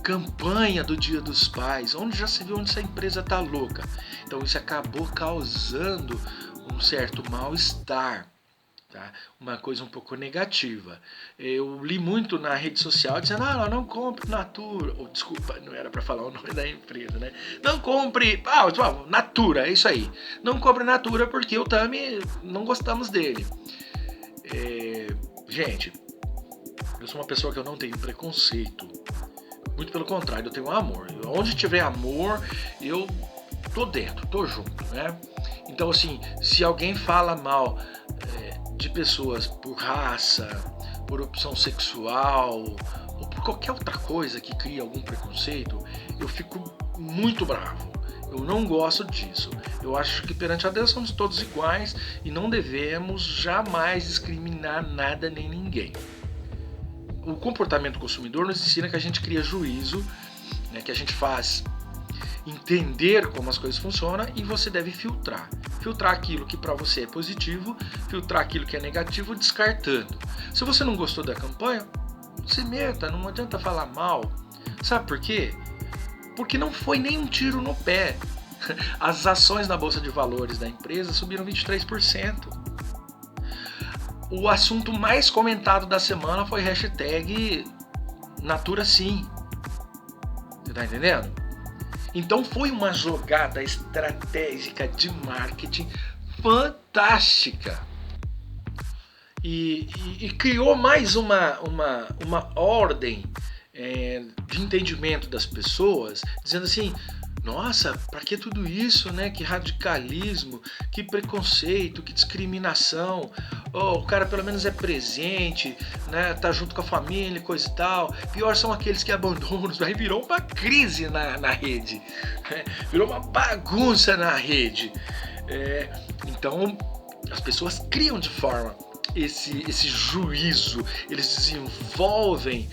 campanha do Dia dos Pais? Onde já se viu onde essa empresa tá louca? Então isso acabou causando um certo mal-estar. Tá? Uma coisa um pouco negativa. Eu li muito na rede social dizendo, não compre Natura. Desculpa, não era para falar o nome da empresa, né? Não compre. Natura, é isso aí. Não compre Natura porque eu também não gostamos dele. Gente, eu sou uma pessoa que eu não tenho preconceito. Muito pelo contrário, eu tenho amor. Onde tiver amor, eu tô dentro, tô junto, né? Então, assim, se alguém fala mal de pessoas por raça, por opção sexual ou por qualquer outra coisa que crie algum preconceito, eu fico muito bravo. Eu não gosto disso. Eu acho que perante a Deus somos todos iguais e não devemos jamais discriminar nada nem ninguém. O comportamento do consumidor nos ensina que a gente cria juízo, né, que a gente faz entender como as coisas funcionam e você deve filtrar. Filtrar aquilo que para você é positivo, filtrar aquilo que é negativo, descartando. Se você não gostou da campanha, se meta, não adianta falar mal. Sabe por quê? Porque não foi nem um tiro no pé. As ações na Bolsa de Valores da empresa subiram 23%. O assunto mais comentado da semana foi hashtag Natura Sim. Você tá entendendo? Então foi uma jogada estratégica de marketing fantástica. E criou mais uma ordem de entendimento das pessoas, dizendo assim, nossa, para que tudo isso, né? Que radicalismo, que preconceito, que discriminação. O cara pelo menos é presente, né? Tá junto com a família, coisa e tal. Pior são aqueles que abandonam. Aí virou uma crise na rede, né? Virou uma bagunça na rede. Então as pessoas criam de forma esse juízo, eles desenvolvem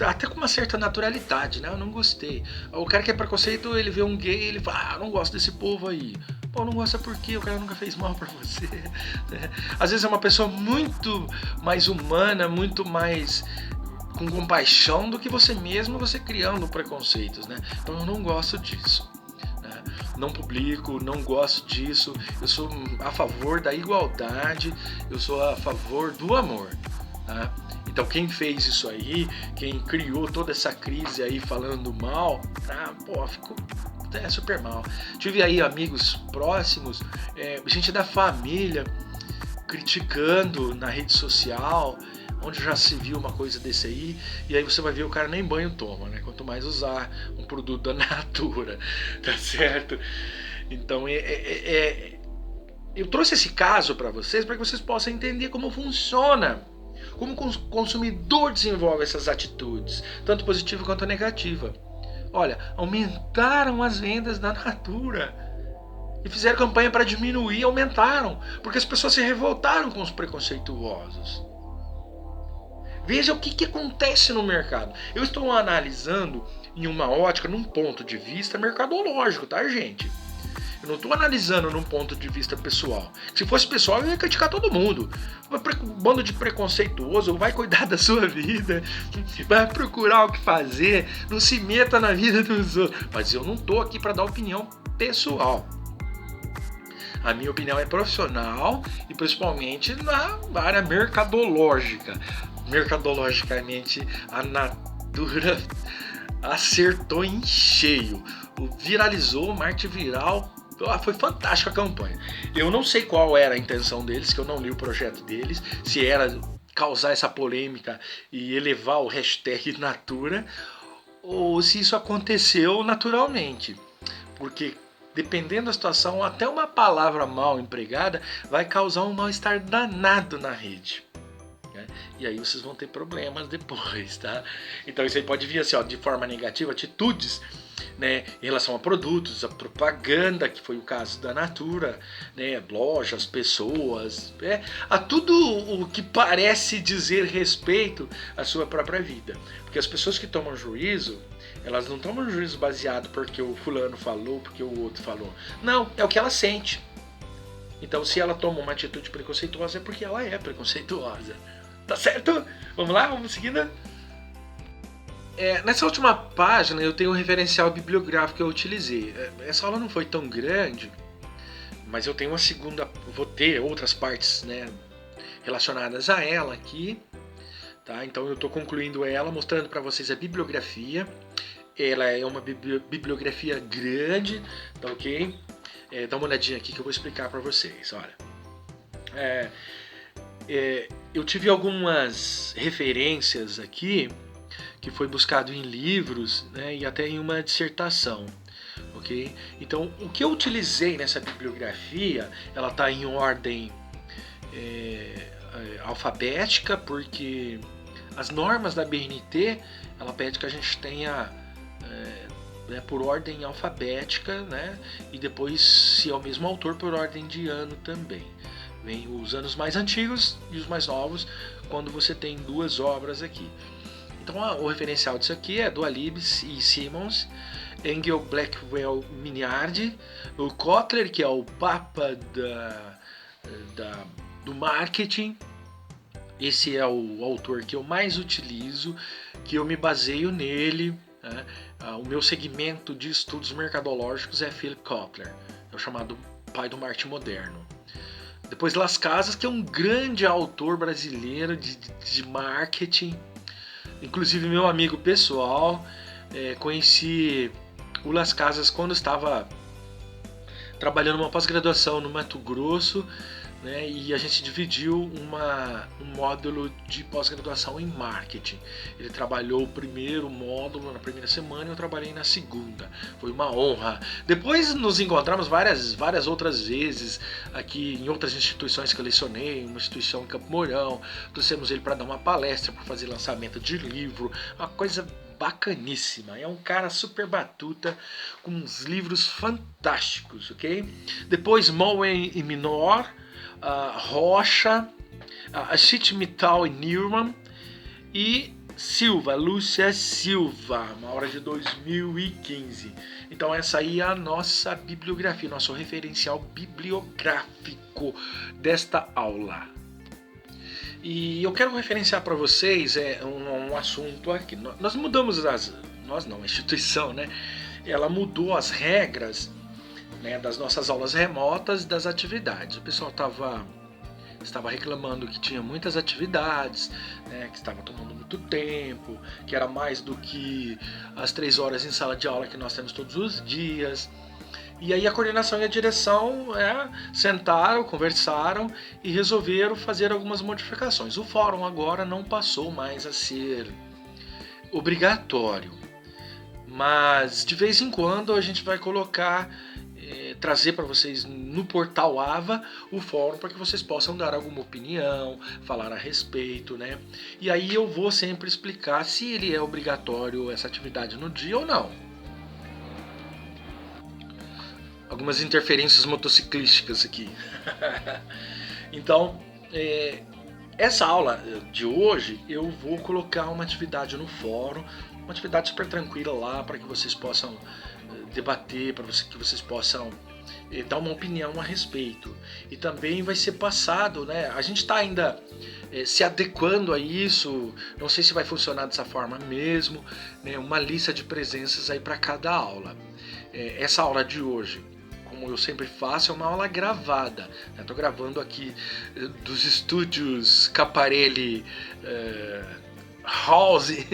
até com uma certa naturalidade, né? Eu não gostei. O cara que é preconceito, ele vê um gay, ele fala, não gosto desse povo aí. Pô, não gosta por quê? O cara nunca fez mal pra você. Às vezes é uma pessoa muito mais humana, muito mais com compaixão do que você mesmo, você criando preconceitos, né? Então eu não gosto disso. Não publico, não gosto disso. Eu sou a favor da igualdade, eu sou a favor do amor, tá? Então quem fez isso aí, quem criou toda essa crise aí falando mal, ficou super mal. Tive aí amigos próximos, gente da família, criticando na rede social, onde já se viu uma coisa desse aí, e aí você vai ver o cara nem banho toma, né? Quanto mais usar um produto da Natura, tá certo? Então eu trouxe esse caso para vocês para que vocês possam entender como funciona, como o consumidor desenvolve essas atitudes, tanto positiva quanto negativa. Olha, aumentaram as vendas da Natura e fizeram campanha para diminuir, aumentaram, porque as pessoas se revoltaram com os preconceituosos. Veja o que acontece no mercado. Eu estou analisando em uma ótica, num ponto de vista mercadológico, tá, gente? Eu não estou analisando num ponto de vista pessoal. Se fosse pessoal, eu ia criticar todo mundo. Bando de preconceituoso, vai cuidar da sua vida, vai procurar o que fazer, não se meta na vida dos outros. Mas eu não estou aqui para dar opinião pessoal. A minha opinião é profissional e principalmente na área mercadológica. Mercadologicamente, a Natura acertou em cheio. Viralizou, marketing viral. Foi fantástica a campanha. Eu não sei qual era a intenção deles, que eu não li o projeto deles, se era causar essa polêmica e elevar o hashtag Natura, ou se isso aconteceu naturalmente. Porque dependendo da situação, até uma palavra mal empregada vai causar um mal-estar danado na rede. né? E aí vocês vão ter problemas depois, tá? Então isso aí pode vir assim, ó, de forma negativa, atitudes, né, em relação a produtos, a propaganda, que foi o caso da Natura, né, lojas, pessoas, a tudo o que parece dizer respeito à sua própria vida. Porque as pessoas que tomam juízo, elas não tomam juízo baseado porque o fulano falou, porque o outro falou. Não, é o que ela sente. Então, se ela toma uma atitude preconceituosa, é porque ela é preconceituosa. Tá certo? Vamos lá? Vamos seguindo? Nessa última página eu tenho um referencial bibliográfico que eu utilizei. Essa aula não foi tão grande, mas eu tenho uma segunda, vou ter outras partes, né, relacionadas a ela aqui, tá? Então eu estou concluindo ela, mostrando para vocês a bibliografia. Ela é uma bibliografia grande, tá ok? Dá uma olhadinha aqui que eu vou explicar para vocês. Olha, eu tive algumas referências aqui que foi buscado em livros, né, e até em uma dissertação, ok? Então, o que eu utilizei nessa bibliografia, ela está em ordem alfabética, porque as normas da BNT, ela pede que a gente tenha por ordem alfabética, né, e depois, se é o mesmo autor, por ordem de ano também. Vem os anos mais antigos e os mais novos, quando você tem duas obras aqui. Então o referencial disso aqui é do Alibis e Simmons, Engel, Blackwell, Mignardi, o Kotler, que é o papa do marketing. Esse é o autor que eu mais utilizo, que eu me baseio nele, né? O meu segmento de estudos mercadológicos é Philip Kotler, é o chamado pai do marketing moderno. Depois Las Casas, que é um grande autor brasileiro de marketing, inclusive meu amigo pessoal. Conheci o Las Casas quando estava trabalhando uma pós-graduação no Mato Grosso, né, e a gente dividiu um módulo de pós-graduação em marketing. Ele trabalhou o primeiro módulo na primeira semana e eu trabalhei na segunda. Foi uma honra. Depois nos encontramos várias outras vezes aqui em outras instituições que eu lecionei, uma instituição em Campo Mourão. Trouxemos ele para dar uma palestra, para fazer lançamento de livro, uma coisa bacaníssima. É um cara super batuta, com uns livros fantásticos, ok? Depois Moen e Minor, Rocha, Schmidt-Mittal e Neumann, e Silva, Lúcia Silva, uma obra de 2015. Então essa aí é a nossa bibliografia, nosso referencial bibliográfico desta aula. E eu quero referenciar para vocês um assunto aqui. Nós mudamos a instituição, né? Ela mudou as regras, né, das nossas aulas remotas e das atividades. O pessoal estava reclamando que tinha muitas atividades, né, que estava tomando muito tempo, que era mais do que as 3 horas em sala de aula que nós temos todos os dias. E aí a coordenação e a direção sentaram, conversaram e resolveram fazer algumas modificações. O fórum agora não passou mais a ser obrigatório, mas de vez em quando a gente vai colocar, trazer para vocês no portal AVA o fórum para que vocês possam dar alguma opinião, falar a respeito, né? E aí eu vou sempre explicar se ele é obrigatório essa atividade no dia ou não. Algumas interferências motociclísticas aqui. Então, essa aula de hoje eu vou colocar uma atividade no fórum, uma atividade super tranquila lá para que vocês possam debater, para que vocês possam dar uma opinião a respeito. E também vai ser passado, né? A gente está ainda se adequando a isso, não sei se vai funcionar dessa forma mesmo, né? Uma lista de presenças aí para cada aula. Essa aula de hoje, como eu sempre faço, é uma aula gravada. Estou gravando aqui dos estúdios Caparelli House,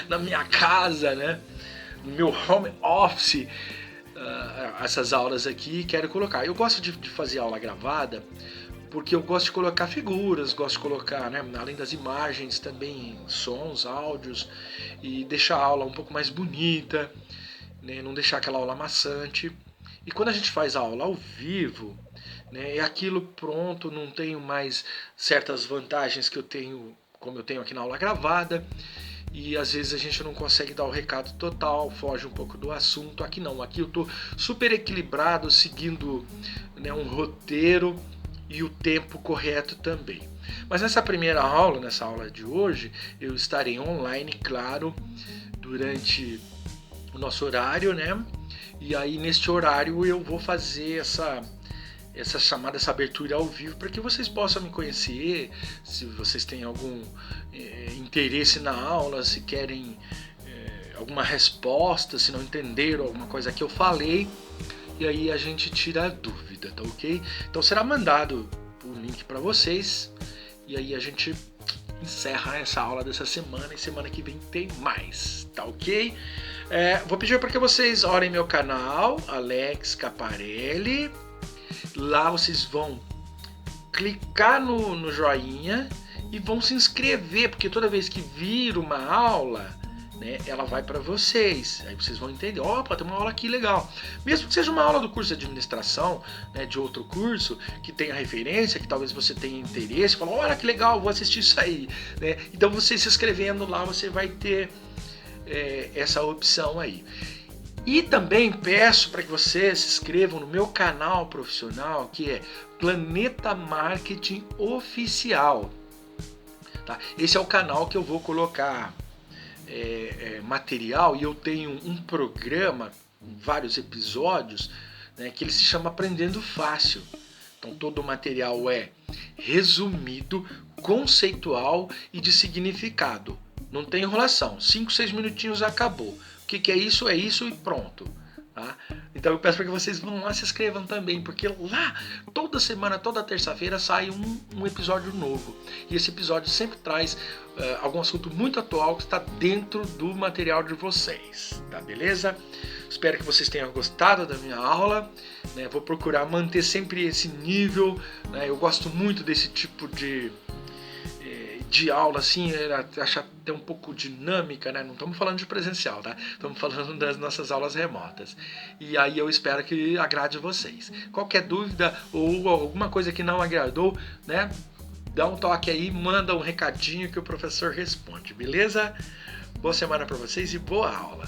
na minha casa, né? No meu home office, essas aulas aqui, quero colocar. Eu gosto de fazer aula gravada porque eu gosto de colocar figuras, gosto de colocar, né, além das imagens, também sons, áudios, e deixar a aula um pouco mais bonita, né, não deixar aquela aula maçante. E quando a gente faz a aula ao vivo, né? É aquilo pronto, não tenho mais certas vantagens que eu tenho, como eu tenho aqui na aula gravada. E às vezes a gente não consegue dar o recado total, foge um pouco do assunto. Aqui não, aqui eu estou super equilibrado, seguindo, né, um roteiro e o tempo correto também. Mas nessa primeira aula, nessa aula de hoje, eu estarei online, claro, durante o nosso horário, né? E aí neste horário eu vou fazer essa chamada, essa abertura ao vivo, para que vocês possam me conhecer, se vocês têm algum interesse na aula, se querem alguma resposta, se não entenderam alguma coisa que eu falei, e aí a gente tira a dúvida, tá ok? Então será mandado o link para vocês, e aí a gente encerra essa aula dessa semana, e semana que vem tem mais, tá ok? Vou pedir para que vocês orem meu canal, Alex Caparelli. Lá vocês vão clicar no joinha e vão se inscrever, porque toda vez que vir uma aula, né, ela vai para vocês. Aí vocês vão entender, opa, tem uma aula aqui legal. Mesmo que seja uma aula do curso de administração, né, de outro curso, que tenha referência, que talvez você tenha interesse, fala, olha que legal, vou assistir isso aí. Né? Então você se inscrevendo lá, você vai ter essa opção aí. E também peço para que vocês se inscrevam no meu canal profissional, que é Planeta Marketing Oficial. Tá? Esse é o canal que eu vou colocar material, e eu tenho um programa, vários episódios, né, que ele se chama Aprendendo Fácil. Então todo o material é resumido, conceitual e de significado. Não tem enrolação, 5, 6 minutinhos acabou. O que é isso e pronto. Tá? Então eu peço para que vocês vão lá, se inscrevam também, porque lá toda semana, toda terça-feira sai um episódio novo. E esse episódio sempre traz algum assunto muito atual que está dentro do material de vocês. Tá, beleza? Espero que vocês tenham gostado da minha aula. Né? Vou procurar manter sempre esse nível. Né? Eu gosto muito desse tipo de aula, assim, acho até um pouco dinâmica, né? Não estamos falando de presencial, tá? Estamos falando das nossas aulas remotas. E aí eu espero que agrade vocês. Qualquer dúvida ou alguma coisa que não agradou, né? Dá um toque aí, manda um recadinho que o professor responde, beleza? Boa semana para vocês e boa aula!